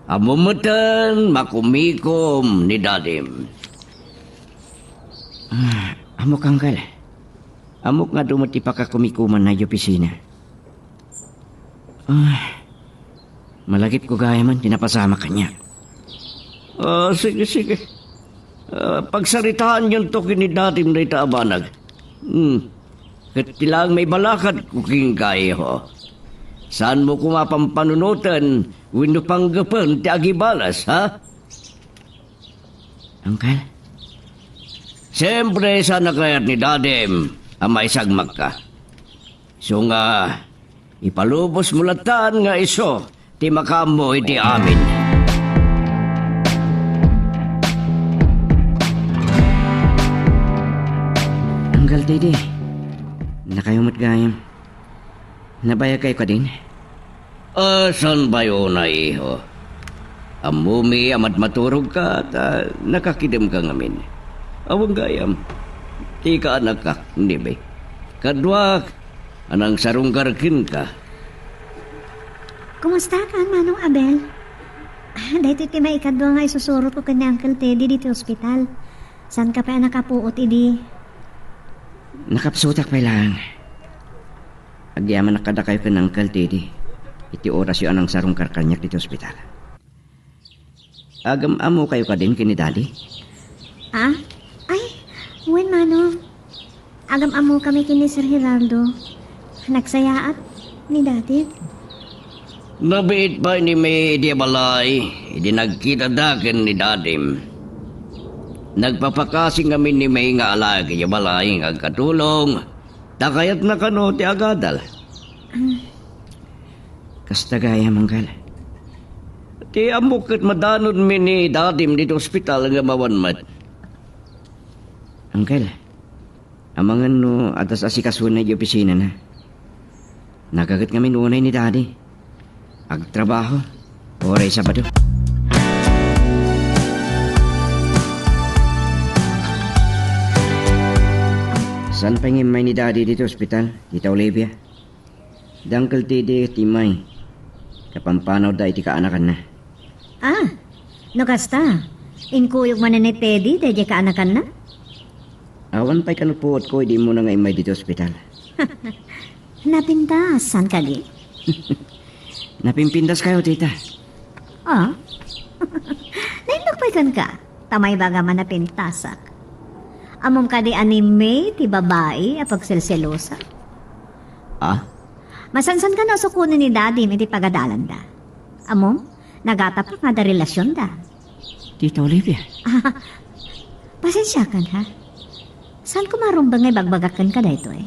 Amumutan, makumikom ni Dadim. Amok, Uncle. Amok nga dumati pa ka kumikuman na yung opisina. Malagip ko gaya man, tinapasama ka niya. Sige. Pagsaritaan yun to kinidatim na itaabanag. Katilang may balakad kuking kaya ho. Saan mo kumapampanunutan, wino panggapan ti agibalas, ha? Uncle? Siyempre, sana kaya't ni Dadim ang maisagmag ka. So nga, ipalubos mo latan nga iso, ti makamo iti amin. Anggal, Dede. Nakayumot gayam. Nabaya kayo ka din? Saan ba yun na iho? Amumi amat maturog ka at nakakidim ka ngamin. Awang gayam, di ka anak ka, hindi ba? Kadwak, anang sarunggarkin ka. Kumusta ka, Manong Abel? Dahito iti may ikadwa nga isusuro ko ka ni Uncle Teddy dito ospital. Saan ka pa nakapuot, idi? Nakapsutak pa lang. Agyaman nakada kayo ka ng Uncle Teddy. Iti oras yung anang sarunggar kanyak dito ospital. Agam amo kayo ka din kini Daddy? Uwan, Manong. Agam amo kami kini Sir Geraldo. Nagsayaat ni Dati. Nabiit pa ni may diabalay, hindi nagkita dakin ni Dadim. Nagpapakasing kami ni may nga alagi diabalay nga katulong. Takayat na kano ti agadal. Kasta gaya, Manggal. Ti amok at madanon mi ni Dadim dito ospital nga mawanmat. Uncle, amangan no atas asikasun na yung opisina na. Nagagat kami nunay ni Daddy. Agtrabaho, oray Sabado. Saan pa ngimay ni Daddy dito ospital, Tita Olivia? Dangkal Tede Timay. Kapampanaw da iti kaanakan na. No kasta. Inkuyog man ni Teddy, deje ka anakan na? Awan pa'y kanupuot ko, hindi mo na nga imay dito ospital. Napintas, saan kagi? Napimpindas kayo, tita. Naindok pa'y kan ka. Tamay baga man napintasak. Amom ka di anime, ti babae, apag selselosa. Ah? Masansan ka na sukunin ni Daddy, may di pagadalan da. Amom, nagata pa nga da relasyon da. Tita Olivia. Pasensya ka ha? Saan kumarumbang ay bagbagakan ka da ito eh?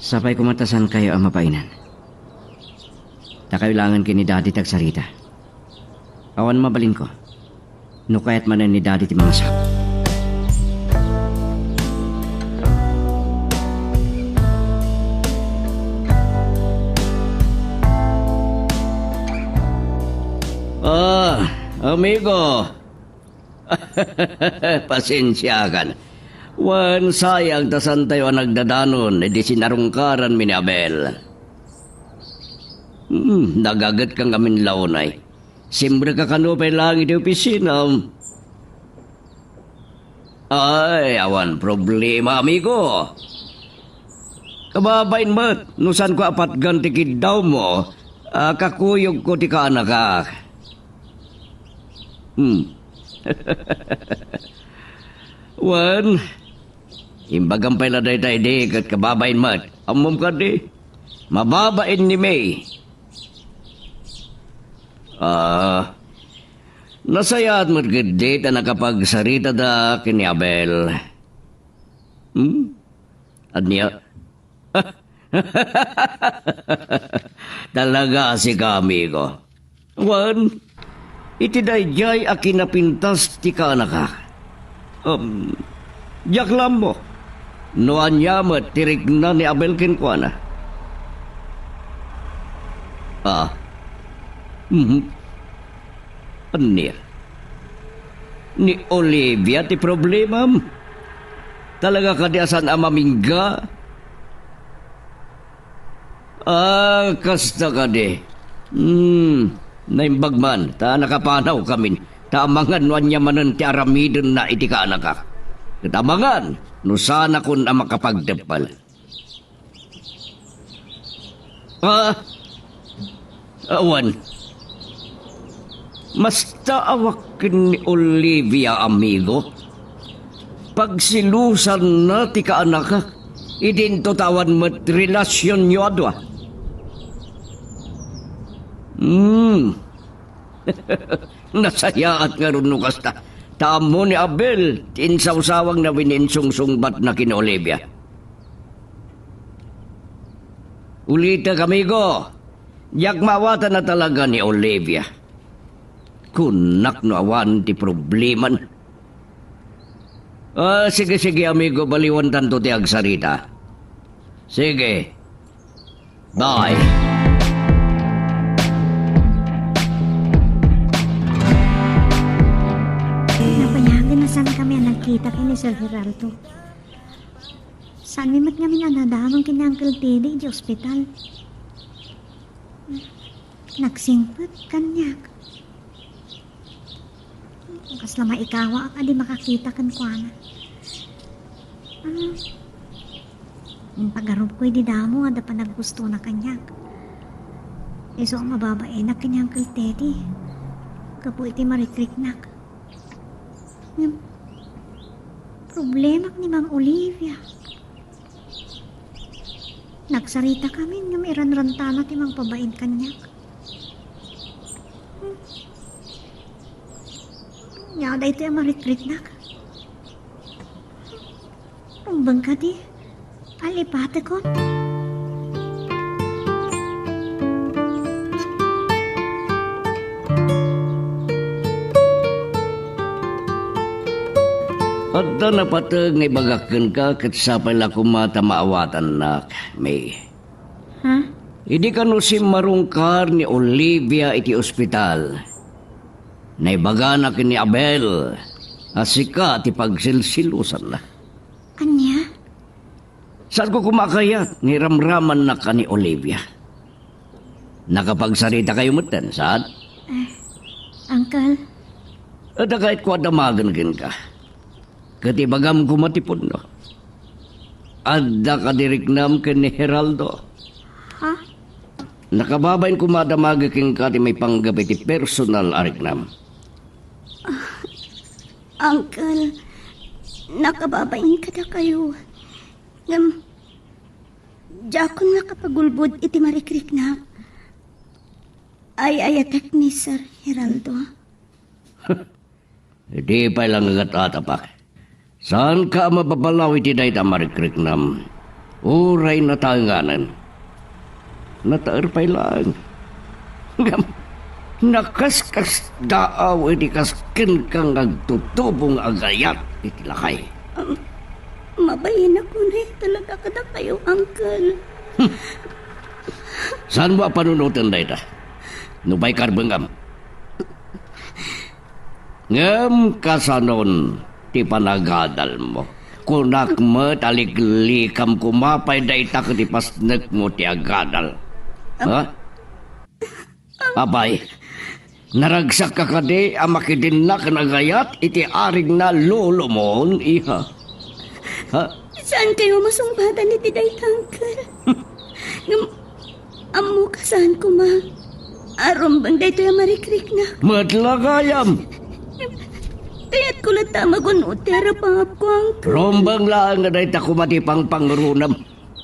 Sabay kumatasan kayo ang mapainan. Takailangan kini Daddy tagsarita. Awan mabalin ko. Nukayat manan ni Daddy ti mga sak. Amigo. Pasensya ka na. Wan sayang tasan tayo ang nagdadanon, di sinarungkaran mi ni Abel. Nagagat kang amin launay. Simbre ka kanupay langit di opisina. Ay, awan problema, amigo. Kababain mo't, nusan ko apat ganti daw mo, kakuyog ko ti ka anak ka. Wan, imbagang pala day tayo di kat kababain mo't, amom ka di, mababain ni May. Nasayat mo't gede ta nakapagsarita da kini Abel. Adniya? Talaga si kami ko. Wan, itidayjay a kinapintas ti ka ka. Yaklam mo. Noan yamat tirik na ni Abel kinkwana. Anir. Ni Olivia ti problema. Talaga ka di asan amamingga. Kasta ka di. Naimbagman, ta nakapanaw kami. Tamangan nuan yamanan ti aramidon na iti ka anak ka. Tamangan, no sana kun ang makapagdepal. Awan. Mas taawakin ni Olivia, amigo. Pagsilusan na ti ka anak ka, idinto tawan mo't relasyon nyo adwa. Nasayaat nga rin nukas ta. Tamo ni Abel, tinsawsawang na wininsungsungbat na kin Olivia. Ulita kamigo, yakmawatan na talaga ni Olivia. Kunak no awan ti probleman. Sige, amigo, baliwan tanto ti agsarita. Sige. Bye. Napayagan na saan kami ang nagkita kay ni Sir Geraldo. Saan mimat kami na nadamang kini Uncle Teddy di ospital. Nagsingput kanyak. Kas lama ikawa ka di makakita kan kuana. Yung pag-arob ko'y di damo ada pa naggusto na kanyak. Iso ang mababae na kanyang Uncle Teddy. Kapo iti marikriknak. Yung problema ni Ma'am Olivia. Nagsarita kami ng iran-rantana ti Mang pabain kanyak. Yada ito yung marikriknak. Rumbang ka di. Alipate ko. Adda na patag nga ibagakan ka kat sapay la kumata maawatan na, May. Ha? Hindi ka no si marungkar ni Olivia iti ospital. Naibaga na ni Abel. Asika ti pagsilsilusan na. Anya? Saan ko kumakayat ni ramraman na ka ni Olivia? Nakapagsarita kayo mutan, saan? Uncle? At kahit ko adamagan ka. Katibagam kumatipon no. Adda kadiriknam ka ni Geraldo. Ha? Nakababain kumadamaga king ka ti may panggabi ti personal ariknam. Uncle, nakababain ka na kayo. Jakon nga kapagulbod iti marikrik na. Ay atek ni Sir Geraldo. Hindi pa lang agad-atapak. Saan ka mababalaw iti day tamarikrik nam? Uray na tanganan. Nataar pa lang. Nakaskas daaw iti kaskin kang agtutubong agayat iti lakay. Mabayin ako na talaga kada kayo, Uncle. Saan mo panunutan day ta? Nubay karbengam. Ngam kasanon ti panagadal mo. Kunak mo taliklikam kumapay day ta ti pasnek mo ti agadal. Ha? Abay, naragsak ka kadi ang makidinnak na gayat iti aring na lolo mo, iha. Ha? Saan kayo masumbatan ni Tiday Uncle? Amo kasahan ko ma. Arom bang dayto yung marikrik na. Matlagayam! Kaya't ko lang tamagunod tera pangap ko, Uncle. Rombang lang na dahi takumatipang pangrunam.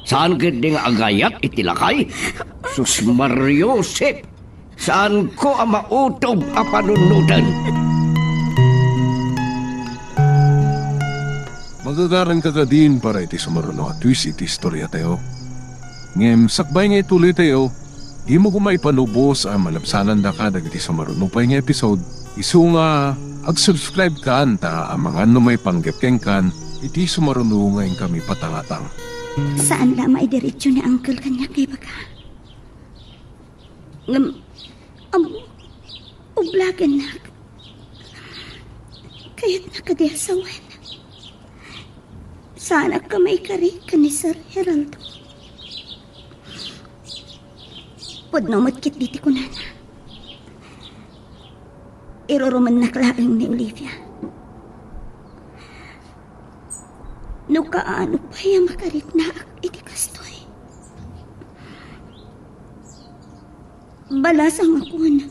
Saan kit di nga agayat itilakay? Sus Mariosep! Saan ko ang mautob a panunutan? Magagaran ka din para iti sumaruno at twist iti istorya tayo. Ngem sakbay nga ituloy tayo, di mo kumay panubos ang malapsanan da ka dagiti sumaruno pa nga episode. Isu nga ag-subscribe ka anta ang mga may panggapkeng kan iti sumaruno ngayon kami patangatang. Saan la maidiretsyo ni Uncle kanya kay baga? Ublagan na. Kaya't nakadiasawan. Sana ka may kari ka ni Sir Geraldo. Pudno matkit diti ko nana. Iruruman naklaang ni Olivia. No kaano pa yung makarit na iti kastoy. Balasang ako na.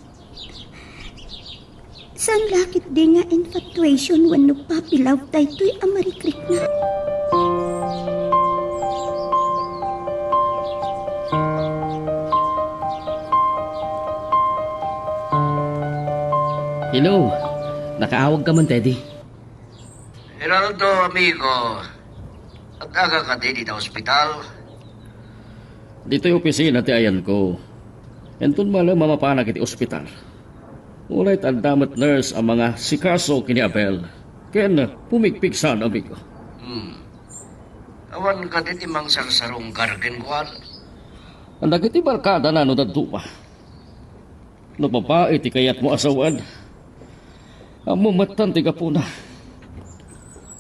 San lakit di nga infatuation when no puppy love tayo to'y amarikrik na. Hello, nakaawag ka man, Teddy. Geraldo, amigo. At aga ka din dito ospital. Dito yung opisina ti ayan ko. Entun malang mamapanak iti ospital. Ulay tandamat nurse ang mga sikaso kini Abel. Ken pumikpiksan, amigo. Awan ka din imang sarsarong gargen kuan. Ang dagiti barkada na no daduma. Nagbabae ti kayat mo asawan. Amo matan ti kapuna.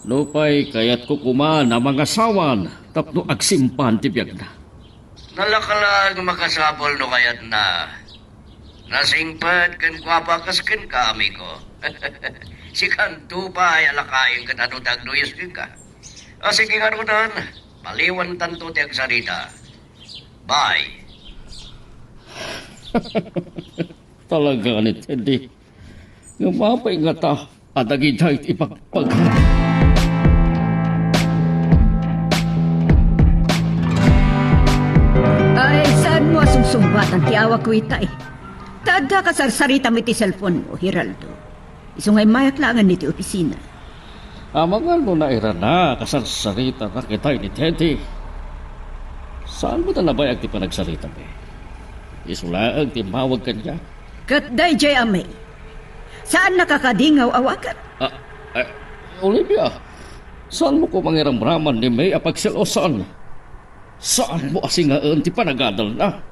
Lupay kayat ko kuman ang mga sawan tapno agsimpan ti biyag na. Nalakalang makasabol no kayat na. Nasingpad kan kwapakas kan ka, amigo. Si Kanto pa ay alakain ka tanutag duyos ka. O sige nga doon, maliwan tanto ti agsarita. Bye. Talaga ni Teddy. Yung mapay nga ta, adagitay ipagpag. Ay, saan mo asumsumbatan ti awa ko ita eh? Tada ka sarsarita mi ti cellphone mo, Geraldo. Isungay mayak langan ni ti opisina. Amangal mo na ira na, kasarsarita na kita ni Teddy. Saan mo na nabayag ti panagsarita mo? Isulaag ti mawag kanya. Katday jay amay. Saan nakakadingaw awakat? Olivia, saan mo ko mangiramraman ni May apagsilosan? Saan mo asingaan ti panagadal na?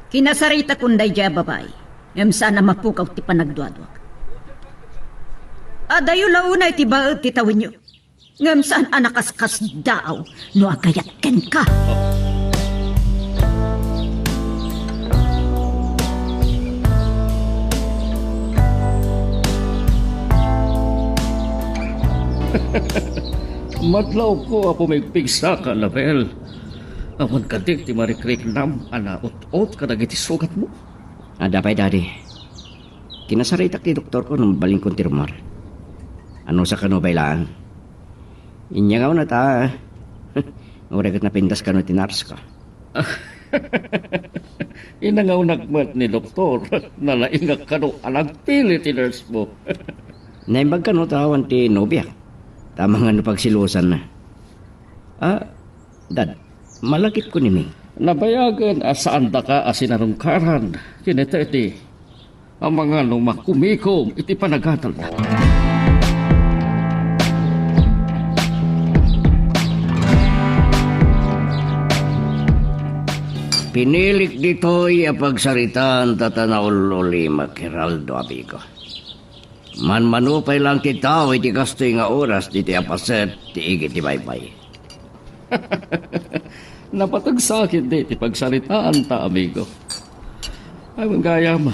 Kinasarita kunday jay babay. Ngam sana mapukaw ti panagduadwak. Adayo launay ti baet ti tawin nyo. Ngam saan anakaskas daaw no agayat ken ka. Madlaw ko apo may pigsa ka, Label. Awan kadik ti marikrik nam, anaot-ot ka nagiti sugat mo. Adapay, Daddy. Kinasaritak ti doktor ko nung baling kong tirumar. Ano sa kano bailaan? Inya nga na ta. Uregat na pindas ka no tinars ka. Inangaw nagmat ni doktor. Nalaingak ka no alang pili ti nurse mo. Naimbag ka no tawan ti nobya. Tama nga no pagsilusan na. Dad, malakit ko ni May. Nabayagan asaan da ka asinarungkaran. Kinita iti. Ang mga lumakumikom iti panagatal na. Pinilik dito'y apagsaritaan tatanaul ulima Geraldo amigo. Manmanupay lang kita o iti kastoy nga oras di ti apaset ti igit ti baybay. Napatagsakit di ti pagsalitaan ta, amigo. Ay, gayam.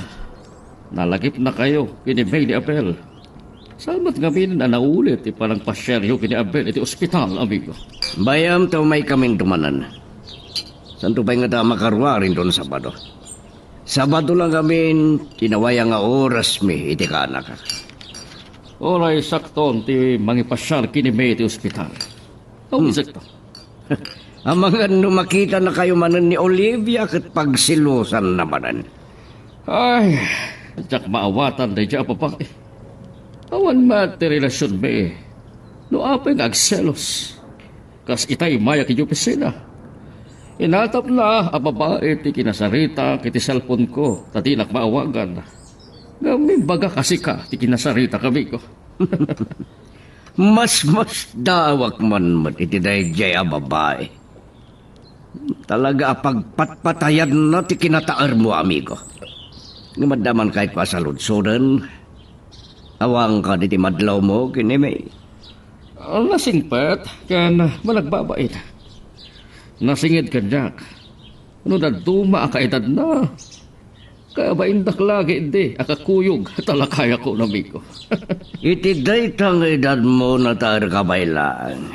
Nalagip na kayo kini May ni Abel. Samat nga min na naulit ti parang pasyeryo kini Abel iti ospital, amigo. Bayam to may kaming tumanan. Santo pa nga ta makarwarin doon Sabado. Sabado lang kami tinawaya nga oras mi iti kaanak. Oray sakton ti mangipasyal kini May iti ospital. Ang isakto. Ang mga numakita na kayo manan ni Olivia kat pagsilusan na manan. Ay, jak maawatan na dyan pa Awan mati relasyon me. No apay nga agselos. Kas itay maya ki opisina. Inatap na ang babae ti kinasarita kiti cellphone ko. Tatinak maawagan. Ngamin baga kasi ka ti kinasarita kami ko. Mas dawak man iti dayjay a babae. Talaga pagpatpatayan na ti kinataar mo, amigo. Ngumadaman kahit pa sa ludsodan, awang ka di ti madlaw mo, kini May. Nasingpat, kan malagbabain. Nasingid ka, Jack. Ano na duma akaedad na. Kaya ba indak lagi hindi, akakuyog, talakaya ko na amigo. Iti daytang edad mo na tayo kabaylaan.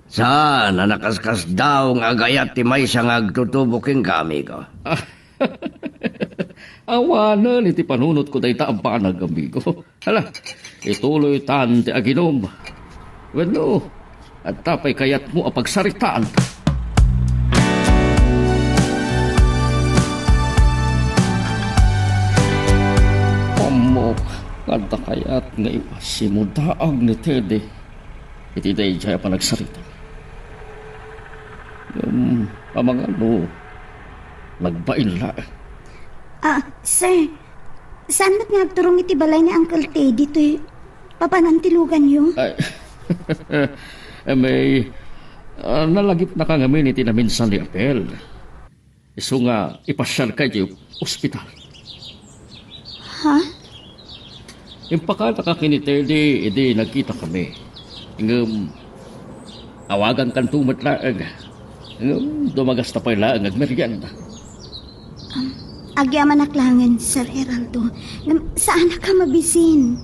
Saan na nakaskas daw nga gayat ti may siyang agtutubuking kami ko. Awanan iti panunot ko dahi taampanag, amigo. Hala, ituloy tan ti aginom. Bueno, at tapay kayat mo apagsaritaan. Amo, kanta kayat nga ipasimudaag ni Teddy. Iti dahi jaya pa nagsarita. Yung pamangano, magbain la. Sir, saan ba't nagturong iti balay ni Uncle Teddy to'y papanantilugan yun? Ay, may nalagip na ka nga miniti na minsan ni Apel. Iso nga ipasyal kayo ospital. Ha? Impakata ka kini Teddy, edi nagkita kami. Awagan kan tumatlaag. Dumagas na pa ilang agmerienda. Agyaman aklangan, Sir Heraldo. Saan na ka mabisin?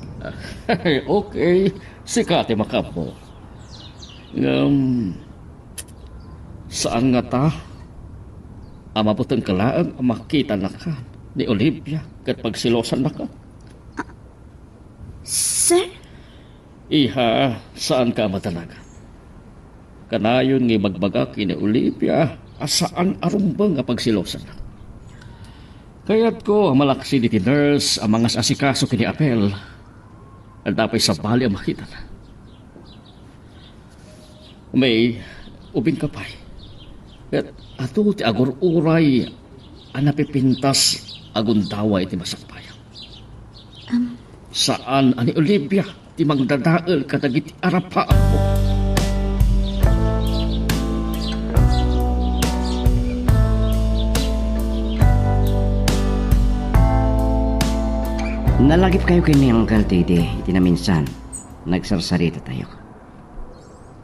Okay, sikati makapo. Saan nga ta? Amabutang kalaang makita na ka ni Olivia kat pagsilosan na ka. Sir? Iha, saan ka matalaga? Kanayon nga magbaga kini Olivia, asaan arumbang nga pagsilosan na. Kaya't ko ang malaksi ni nurse ang mga asikaso kini Apel. Ang tapay sa bali ang makita na. May ubing kapay. At ato ti agor uray ang napipintas agundawa iti masakbayan. Saan ani Olivia ti magdadael kadagiti arapa ako. Nalagip kayo kini Uncle Teddy, iti na minsan. Nagsarsarita tayo.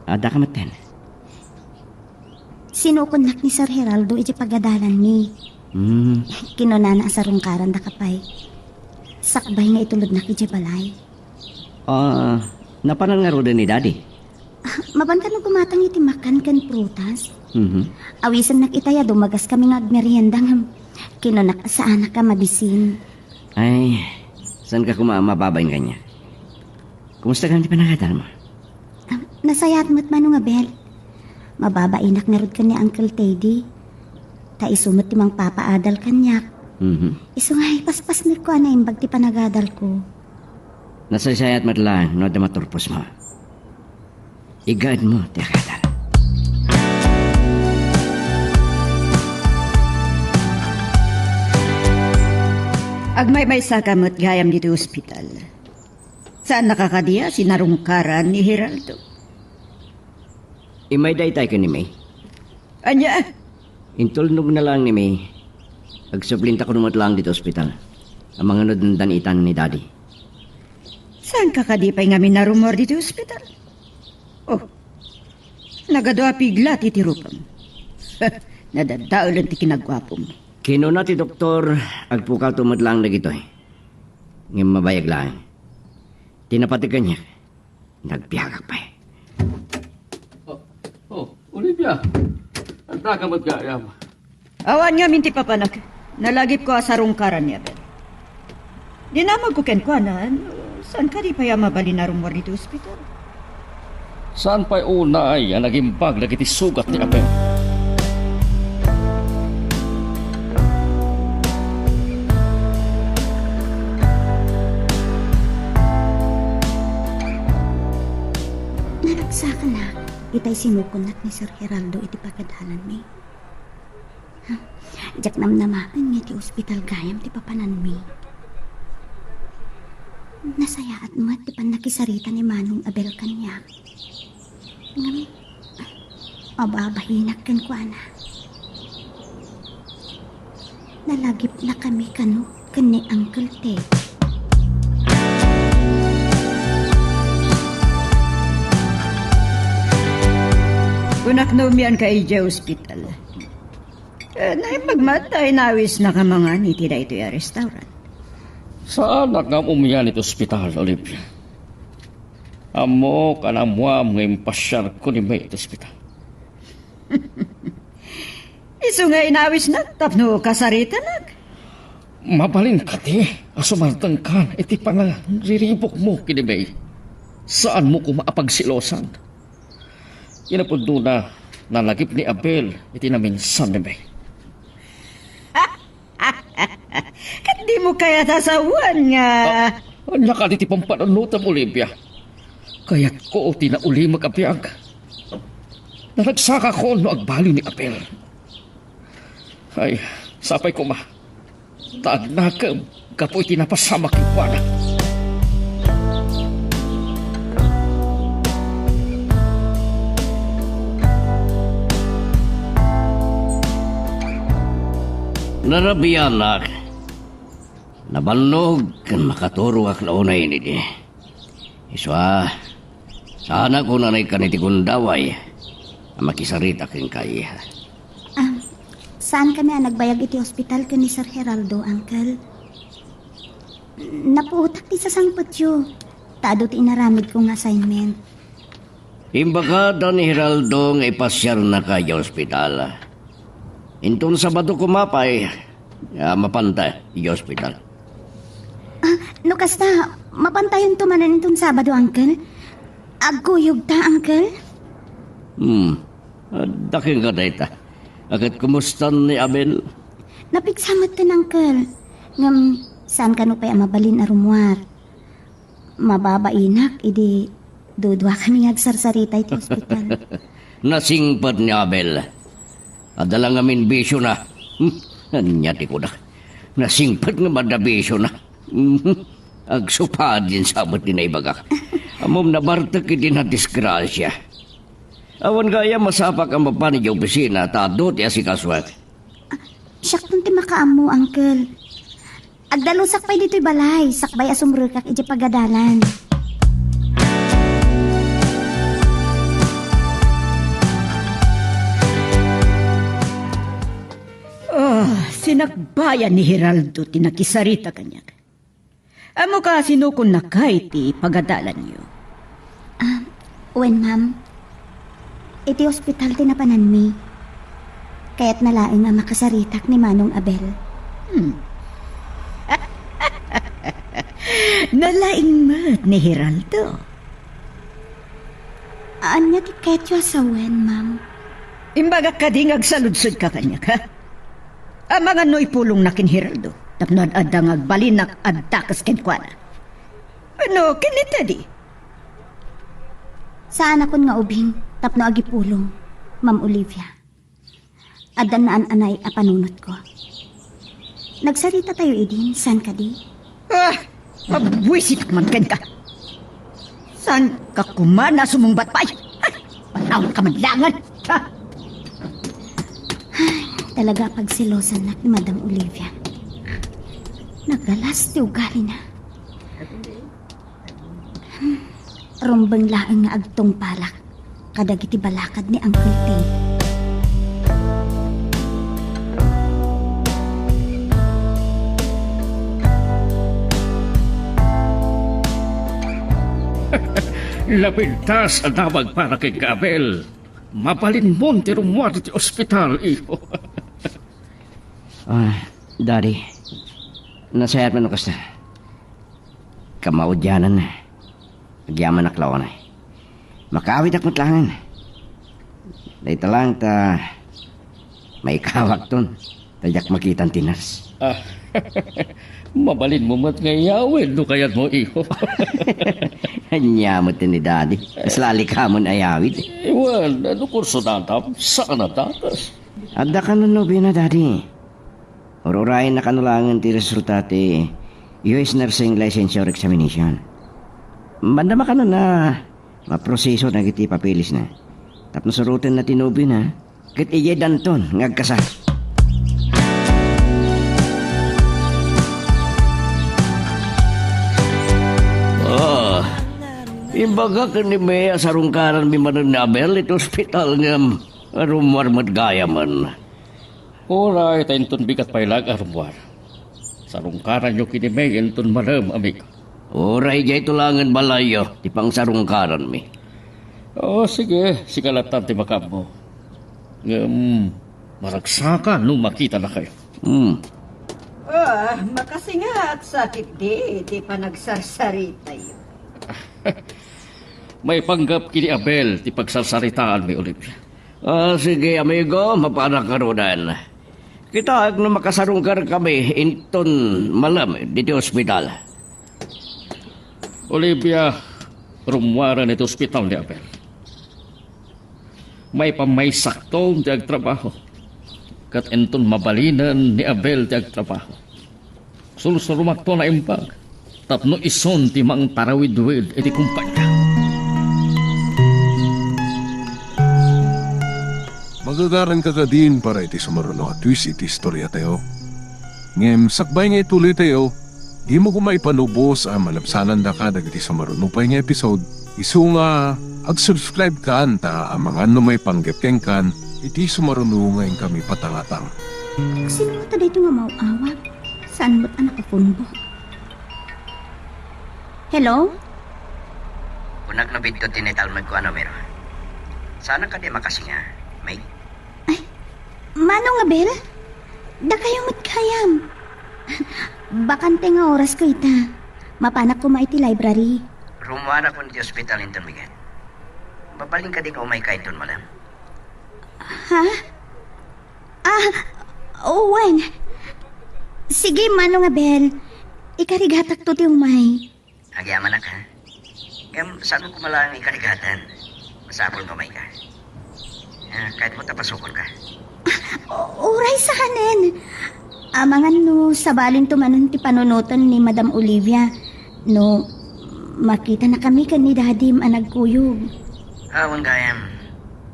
Ada ka maten. Sinukunlak ni Sir Heraldo iti pagadalan ni. Kinunana sa rungkaran da kapay. Sakbay nga itulod na iti balay. Napanan nga roda ni Daddy. Maban ka no gumatang iti makan kan prutas. Awisan nak itaya dumagas kami nga agmerienda nga. Kinunak sa anak ka mabisin. Ay, saan ka mababayin kanya? Kumusta ka ang panangadal mo? Nasayat mo't manong Abel. Mababainak na rod ka ni Uncle Teddy. Ta isumot ti mang papaadal kanyak. Iso nga paspas ni ko na imbag ti panagadal ko. Nasasayat matlang, no da maturpos mo. I-guide mo, ti akadal. Agmay-may sa kamot gayam dito ospital. Saan nakakadiya sinarungkaran ni Geraldo? Imay daytay ka ni May. Anya? Intulnog na lang ni May. Agsublinta ko naman lang dito ospital. Ang mga nodandanitan ni Daddy. Saan kakadipay nga minarumor dito ospital? Oh, nagadwa pigla titirupam. Nadadaulan ti kinagwapom. Kino na ti doktor, agpukal tumad lang na gito eh. Ngayon mabayag lang. Tinapatikan niya. Nagpiyagak pa eh. Olivia, ang takamot gayam. Awan nga minti papanak. Nalagip ko asarungkaran niya, Ben. Dinamag ko kenkwanan. Saan ka di pa ya mabali na rumor dito ospital? Saan pa'y una ay ang nagimbag na sugat ni Abel? Naragsa ka na. Itay sinukunat ni Sir Geraldo iti pagkadalan mi. Jak namnamaan nga ti ospital gayam ti papanan mi. Nasayaat mo at ti panakisarita ni Manong Abel kanya. Ngam, ababahinak kan ko ana. Nalagip na kami kanu ni Uncle Ted. Kunak na umiyan ka ija ospital. Naipagmatay nawis na ka mga nitida ito yung restaurant. Saan nga umiyan ito ospital, Olivia? Amo ka na muam ngayon pasyar ko ni May ito ospital. Iso nga inawis na tapno kasarita nag. Mabalin ka ti, asumartang ka, iti pa nga riribok mo kini May. Saan mo ko maapagsilosan? Inapundo na nalagip ni Abel, iti naminsan ni May. Kat di mo kaya tasawan nga. Anya ka diti pampananutam, Olivia. Kaya't ko tinauli mag-abiyag. Nalagsaka ko no agbali ni Abel. Ay, sapay ko ma. Taag nakam, kapoy tinapasama kikwana. Narabiyanak. Nabalnog kan makaturo ak na unay niti. Iswa, sana ko nanay ka niti kundaway. Makisarita kin kay. Saan kami nagbayag iti ospital ka ni Sir Geraldo, Uncle? Napuutak ti sa sangpatyo. Tado ti inaramid kong assignment. Imbakada ni Geraldo nga ipasyar na kay ospital. Intun Sabado kumapay, mapanta i ospital. No kasta, mapantayon tumanan itong Sabado, Uncle? Agkuyog ta, Uncle? Daking ka dayta. Agad kumustan ni Abel? Napiksamot din, Uncle. Ngam, saan ka no pa'y mabalin arumwar? Mababainak, idi dudwa kami agsarsarita iti ospital. Nasingpad ni Abel. Adala nga min bisyo na. Anyati ko na. Nasingpad nga madabisyo na. Agsupad din sabot din na ibagak. Amom na bartak iti na disgrasya. Awan kaya masapak ang mapanig yung opisina, tado ti asikaswat. Siyak nun ti makaamu, Uncle. Agdalusak pa'y dito'y balay, sakbay asumrukak iti pagadalan. Sinakbayan ni Geraldo tinakisarita kanya. Amo ka sinukon na kay ti pagadalan niyo. Wen, ma'am. Iti ospital tinapanan mi. Kaya't nalaing nga makasaritak ni Manong Abel. Nalaing mat ni Geraldo. Anya ti ketyo sa wen, ma'am. Imbaga ka ding agsaludsod ka kanya ka. Ang mga noy pulong na kin Hiraldo. Tapno adang agbalinak addakas kenkwana. Ano, kinita di? Saan akon nga ubing, tapno agipulong, Ma'am Olivia. Adan naan anay apanunot ko. Nagsarita tayo idin, saan ka di? Mabwisit man ka. Saan ka kumana sumungbat pa? Panawag ka manlangan. Talaga pagsilosan na ni Madam Olivia. Nagalas ti ugali na. Rumbang laang nga agtong palak. Kadagiti balakad ni Uncle Tim. Lapintas ang tawag para kay Gabel. Mapalin mo ti rumuar ti ospital, iho. Daddy, nasayat man ako sa kamaudyanan na. Nagyaman na klaw na. Makawit akong tlangan. Dahil lang ta may kawak ton. Tadyak makitan tinas. Mabalin mo mat ngayawin, no kayat mo, iho. Hanyamot ni Daddy. Slali ka mo na ayawit. Iwan, ano kurso natap? Saan natatas? Adda ka nun no, na Daddy. Ururayin na kanulangan ti resulta ti US Nursing Licensure Examination. Bandama ka nun na maproseso na kiti papilis na. Tapos surutin na tinubi na kit iye danton ngagkasa. Imbaga ka ni Mea sa rungkaran mi manan na Abel ito hospital ngam rumar madgayaman. Oray, tainton bigat pailag arumwar. Sa rungkaran nyo kinimay, inton maram, amig. Oray jay tulangan balayo ti pang sarungkaran mi. Sige, sigalatan ti makam mo. Maragsaka nung makita na kayo. Makasingat sakit di pa nagsarsarita yun. May panggap kini Abel ti pagsarsaritaan mi Olivia. Sige amigo, mapanakarunan. Kita no makasarungkar kami inton malam dito ospital. Olivia, rumwaran ito ospital ni Abel. May pamaysaktom ti agtrabaho. Kat enton mabalinan ni Abel ti agtrabaho. Sulsurumak to na impag. Tapno ison ti mang tarawid-wid iti kumpanya. Magagaran ka din para iti sumaruno at twist iti istorya tayo. Ngem sakbay nga ituloy tayo, di mo kumay panubos ang malapsanan da ka dagiti sumaruno pa nga episode. Isu nga ag-subscribe ka anta ang mga may panggapkeng kan iti sumaruno ngayon kami patangatang. Sino mo ta dito nga mauawag? Saan mo't anak kapunbo? Hello? Kunak na bidto tinital magkuano meron. Sana ka di makasinga, may. Manong Abel? Da kayo matkayam. Bakante nga oras ko ita. Mapanak ko maiti library. Rumana ko ti ospital inton migan. Babaling ka di ka umay kain ton malam. Ha? Owen. Sige, Manong Abel. Ikarigatak to ti umay. Agyaman na ka. Saan mo kumalang ikarigatan? Masapol mo may ka. Kahit mo tapasukol ka. Uray sa kanin. Amangan no, sabalin tumanon ti panunutan ni Madam Olivia. No, makita na kami kan ni Dadim ang nagkuyog. Awan gayam,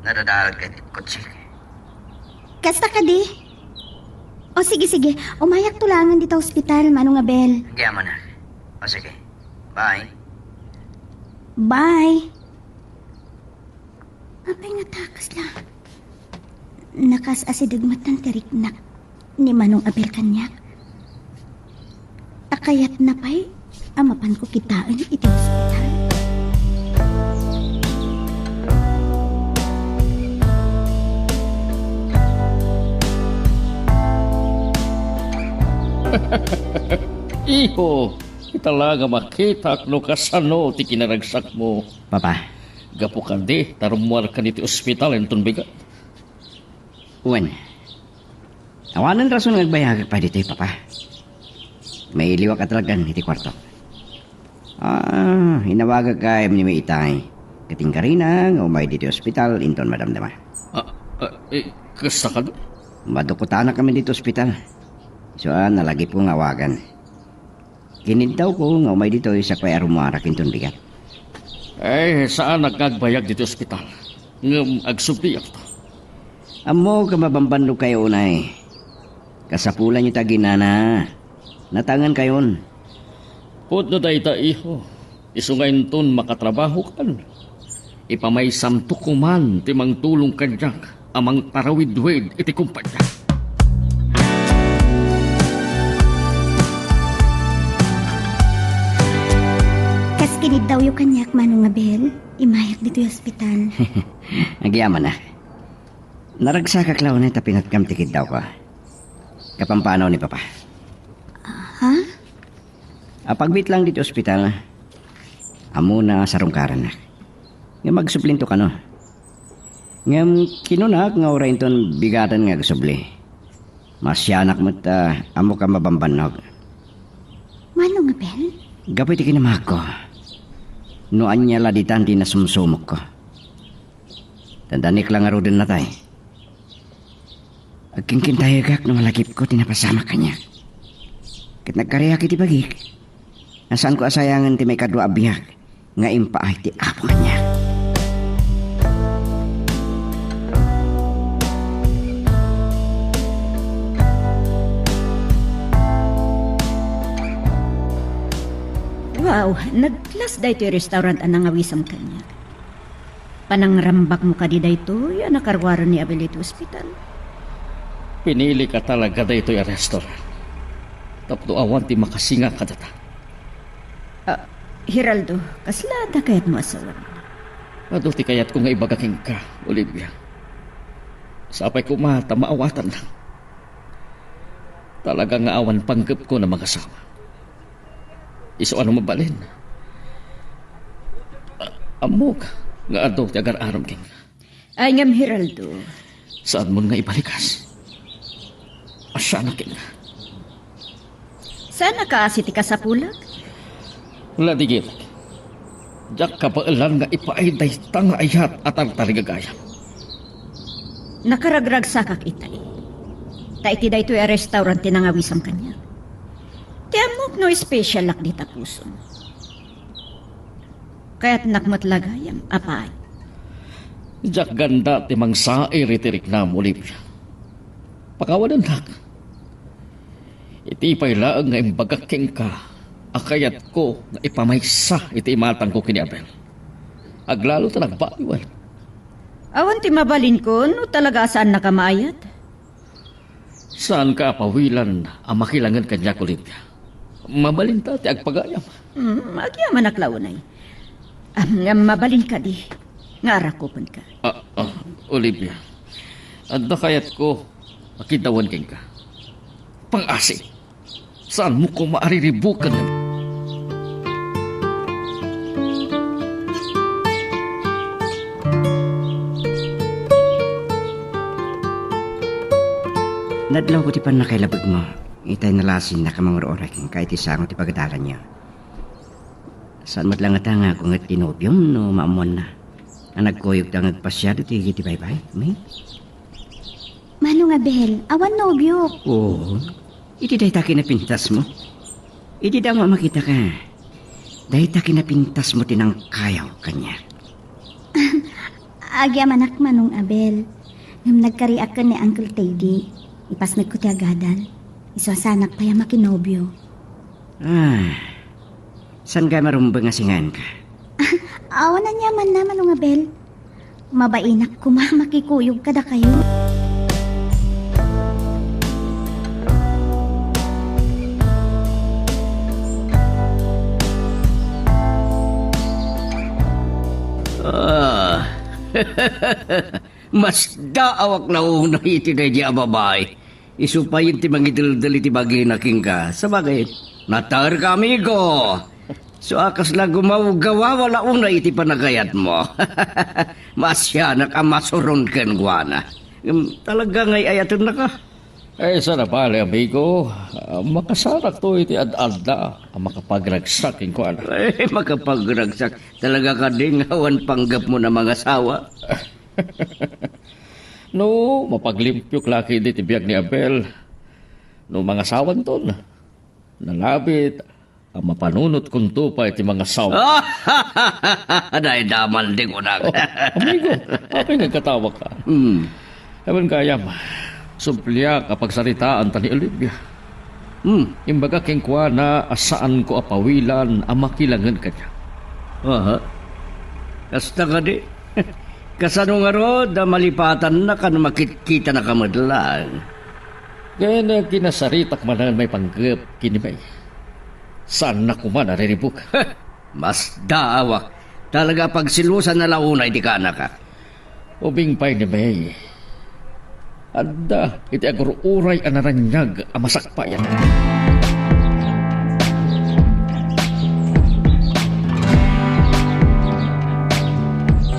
nadadalag ka kutsi. Kasta ka di? O sige, umayak tulangan dito ospital, Manong Abel. Agyaman na. O sige, bye. Bye. Apay nga takas lang. Nakas asidagmat ng tiriknak ni Manong Abel kanyak. Takayat na pa'y amapan ko kitaan iti hospital. Iho, italaga makita no kasano ti kinaragsak mo. Papa, Gapo kandi, tarumwar ka niti ospital enton bigat. Uwan. Awanan rason nagbayag pa dito, papa. May liwa ka talagang iti kwarto. Hinawaga ka ni may itay. Kating karina, nga umay dito ospital, inton madamdama. Kasta ka doon? Madukutan na kami dito ospital. So, nalagi po ngawagan. Kinintaw ko nga umay dito sa kaya rumara kinton bigat. Saan nagkagbayag dito ospital? Ngam agsupiyak to. Amo ka mabambando kayo unay. Kasapulan niyo taginana. Natangan kayon. Put na dahi ta iho. Isungayin ton makatrabaho kan. Ipamay samto kuman timang tulong kanyak. Amang tarawid-wid iti kumpanya. Kas kinid daw yung kanyak manong Abel. Imayak dito yung ospital. Nagyaman na. Naragsa ka klaw na tapinat kam tikid daw ka. Kapampanaw ni papa. Ha? Pagbit lang dito ospital. Amo na sa rungkaran na. Nga magsuplinto ka no. Nga kinunak nga orayin ton bigatan nga gasubli. Masyanak mo't amo ka mabambanog. Manong Abel? Gapit ikinamag ko. Noan niya laditan di na sumsumok ko. Tandanik lang aro din na tayo. Agkingkin tayo gak nung malagip ko tinapasama kanya. Kat nagkariyak iti bagik. Nasaan ko asayangan ti may kadwa abiyag. Nga impaay ti apo niya. Wow, nagklas da ito yung restaurant anang awisam kanya. Panangrambak mo ka di da ito, yan nakarwaran ni Abel ito hospital. Pinili ka talaga da ito yung restaurant. Tapno awan ti makasinga ka data. Hiraldo, kaslada kayat mo asawa. Ado ti kayat ko nga ibagaking ka, Olivia. Sapay ko mata maawatan lang. Talaga nga awan panggap ko na mag-asawa. Iso ano mabalin? Amok nga ado ti agar-aram king. Ay ngam Hiraldo. Saan mo nga ibalikas? Asya na king. Sana ka asiti ka sa pulag? Wala digit. Diyak ka paalan nga ipaiday tang ayat at ang tarigagaya. Nakaragrag sakak itay. Ta iti da ito yung restaurant tinangawisam kanya. Tiamok no special lak di tapuson. Kaya't nakmatlagayam, apay. Diyak ganda timang sair itirik na Olivia. Pakawalan nak. Iti pailaang nga imbagaking ka. Akayat ko na ipamaysa iti imatang ko kini Abel. Aglalo ta nagbaliwan. Awan ti mabalin ko, no talaga saan nakamayat? Saan ka pawilan ang makilangan kanya Olivia? Mabalin ta ti agpagayam. Agyaman aklawunay. Mabalin ka di. Ngara ko pun ka. Olivia. Anda kayat ko makitawan king ka. Pang-asi. Saan mo ko maariribukan na? Nadlaw ko ti pan na kailabag mo. Itay nalasin na kamang oray king kahit isang ti pagadalan niya. Saan mat lang nga kung at tinobyom no maamon na. Ang nagkuyog na nagpasyado ti bye-bye. May? Manong Abel, awan nobyo. Oo. Iti dahi ta kinapintas mo. Iti daw makita ka. Dahi ta kinapintas mo tinang kayaw kanya. Agya manak Manong Abel. Ngam nagkariak ka ni Uncle Teddy. Ipas nagkuti agadan. Isasanak pa yung makinobyo. San ka marumbang nga singan ka? Awan na niya man na Manong Abel. Mabainak kumamakikuyog kada kayo. Mas daawak na una iti na di ababay. Isupayin ti mangidaldali ti bagay na king ka. Sa bagay, natar ka amigo. So akas lang gumawagawa wala una iti panagayat mo. Masya na ka masuron ken guana. Talaga ngay ayatun na ka. Sana bale, amigo. Makasarak to iti ad-adda. Makapagragsak yung kuan. Makapagragsak. Talaga ka ding awan panggap mo na mga sawa. No, mapaglimpyok laki di tibiyag ni Abel. No, mga sawan ton. Nalabit. Mapanunot kung to pa iti mga sawa. Dahil damal din ko na. Amigo, apa yung nagkatawa ka? Ewan kayam. Sumpliya kapag saritaan ta ni Olivia. Imbaga kengkwa na asaan ko apawilan amakilangan kanya. Aha. Kasta ka di. Kasano nga rod, malipatan na ka na makikita na kamadlan. Kaya na kinasaritak manan may panggap kinibay. Saan na kuman nariribuk? Mas daawak. Talaga pag silusan na launay di ka na ka. Ubing pay ni May. Adda, iti agururay anaranyag amasakpayan.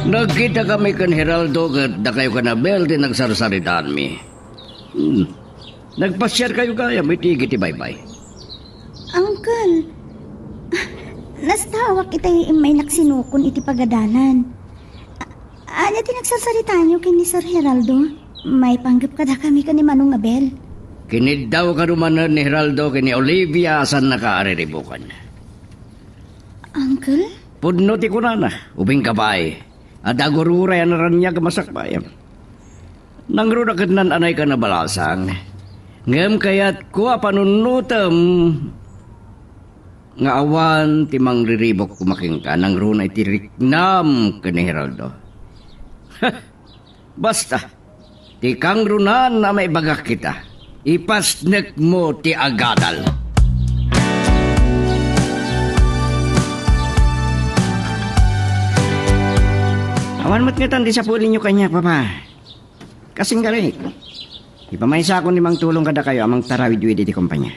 Nagkita kami kan Heraldo kat da kayo kanabel din nagsarsaritaan mi. Nagpasyar kayo kaya, may tigiti bye-bye. Uncle, nastawak itay may naksinukon iti pagadalan. Anya tinagsasarita niyo kini Sir Heraldo? May panggap kada kami ka ni Manong Abel. Kinid daw ka rumanan ni Heraldo kini Olivia asan nakaariribukan. Uncle? Pudno ti kunana, ubing kabay. Adagururay anaran niya kamasakbayan. Nangrudakat nan anay ka na balasang. Ngem kayat ko panunutam nga awan timang riribok kumaking ka nang runay tiriknam ka ni Heraldo. Basta, ti kang runan na may bagak kita, ipasnek mo ti agadal. Awan mo't nga tandi sa puli nyo kanya, papa. Kasing galing. Ipamaysa ako ni mang tulong kada kayo amang tarawid-wid iti kumpanya.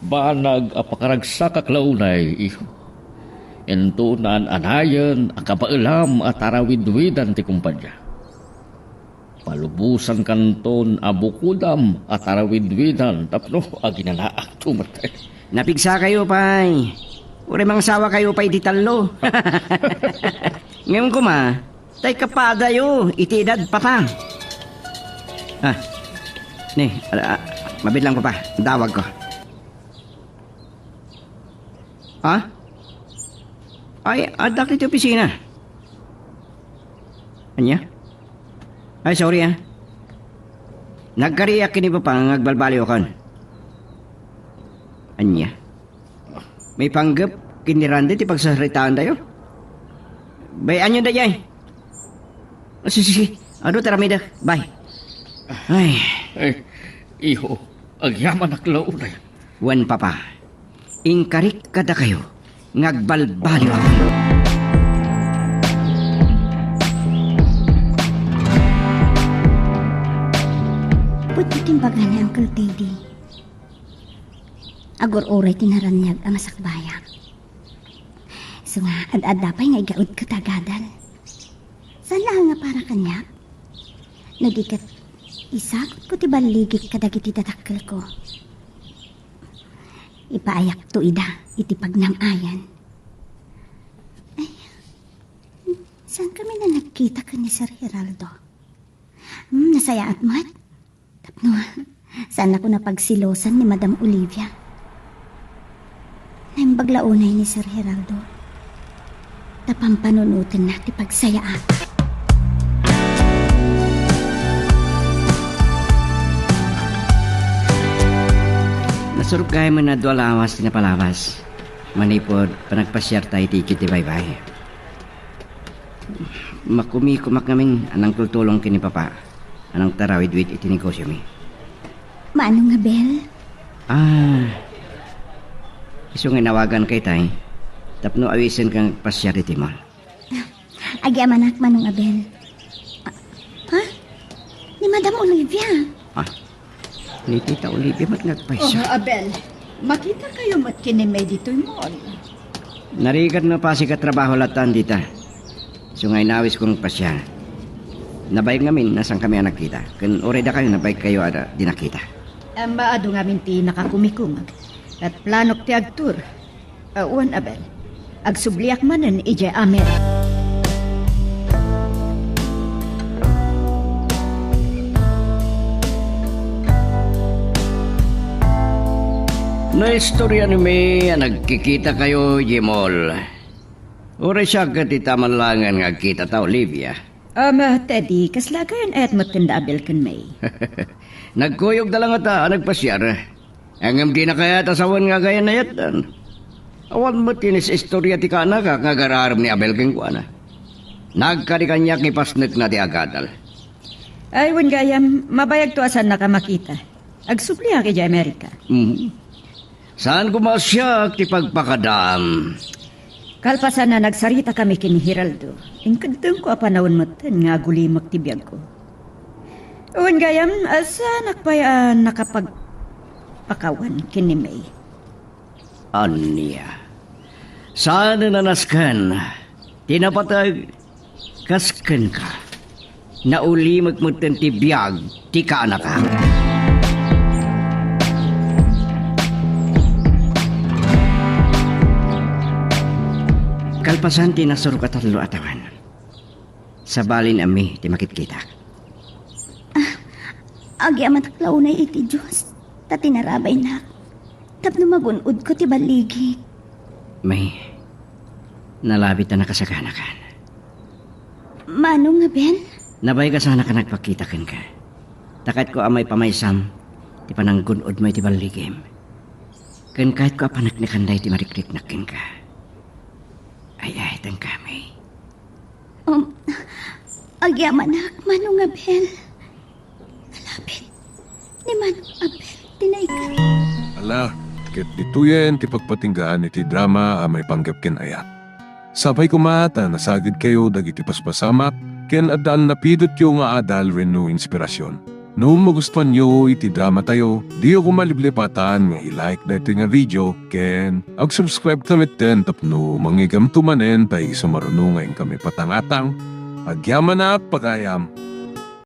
Banag apakaragsak aklaunay, iho. Entunan anayan akapailam at tarawid-widan ti kumpanya. Palubusan kanton abukudam at tarawid-widan tapno aginanaak tumatay. Napigsa kayo, pay. Uri mang sawa kayo, pay, di talo. Ngayon ko ma, tay kapada yo, itidad papa. Ni, mabit lang papa, dawag ko. Ay, adak dito opisina. Anya? Ay, sorry Nagkariyak kini papa, ngagbalbaliw kan. Anya? May panggap kinirande ti pagsasaritaan tayo? Bayan nyo da jay. Sige. Ado taramida. Bye. Ay. Iho, agyaman aklaunay. Wan papa. Ingkarik kada kayo. Ngagbalbaliw ako. Puti timbaga ni Uncle Teddy. Agor-oray tinaranyag ang masakbayak. So nga, ad-ad pa'y nga igaud katagadal. Saan lang nga para kanya? Nadikat, isakot ko ti baligit kadagiti tatakkel ko. Ipaayak to ida, iti pagnamayan. Ay, saan kami na nagkita ka ni Sir Heraldo? Nasaya at mat? Tapno, saan ako napagsilosan ni Madam Olivia? Naimbaglaunay ni Sir Heraldo. Tapampanunutan na ti pagsayaan. Nasurup kayo mo na dualawas tinapalawas. Manipod, panagpasyar tayo tikit ti bye-bye. Makumi-kumak namin anang tultulong kini papa. Anang tarawid-wid iti negosyo mi. Maano nga, Bel? Iso nga nawagan kay tay. Tapno awisin kang pasyar iti mall. Agi amanak Manong Abel. Ni Madam Olivia. Ni Tita Olivia mat nagpasyar. Abel, makita kayo mat kinimay dito'y mo. Narigat na pa si katrabaho latan dita. So nga inawis kong pasyar. Nabay ngamin nasang kami ang nakita. Kan oreda kayo nabay kayo ada di nakita. Maado nga minti nakakumikumag. At planok ti agtur. Uwan Abel. Agsubliak manen ije amer. Na istorya ni May nagkikita kayo, Jimol. Ore siya katitaman langan nga kita ta Olivia. Teddy, kaslagayan at matanda Abel kan May. Nagkuyog na lang ata, nagpasyar. Angam di na kaya tasawan nga gaya na yatan. Awan mo tinis istorya ti ka nga gararap ni Abel keng kuana. Nagkarikanyak ni pasnek na ti agadal. Ay, wan gayam, mabayag to asan nakamakita. Agsubliak ije Amerika. Saan kumasyak ti pagpakadam? Kalpasan na nagsarita kami kini Hiraldo. Inkagtang ko apanawon matan nga gulimak ti biyag ko. Uwan gayam, asa nakpaya nakapagpakawan kini May. Anya. Saan na nanaskan? Tinapatag kaskan ka. Nauli magmutan ti biyag ti kaanak ka. Kalpasan ti nasuro ka tatlo atawan. Sa balin ami ti makitkita. Agi amataklaw na iti Diyos. Tatinarabay na. Tapno magunod ko ti baligi. May nalabit na nakasaganakan. Mano nga, Ben? Nabay ka sana ka nagpakitakan ka. Takat ko amay pamaysam, ti pananggunod may ti baligim. Kan kahit ko apanak ni kanday ti marikrik nakin ka. Ay, tang kami. Agyamanak, mano nga, Ben? Alapit. Ni Mano Abel, tinaikan. Ala, ket dituyen ti pagpatinggaan iti drama a may panggap ken ayat. Sabay kumata nasagid kayo dagiti paspasamak ken addaan napidot yo nga adal renno inspirasyon. No magustuhan nyo iti drama tayo, di ako maliblipatan nga i-like dito nga video ken ag-subscribe kami ten tapno mangigam tumanen tayo sumarunungan kami patangatang agyaman na pagayam.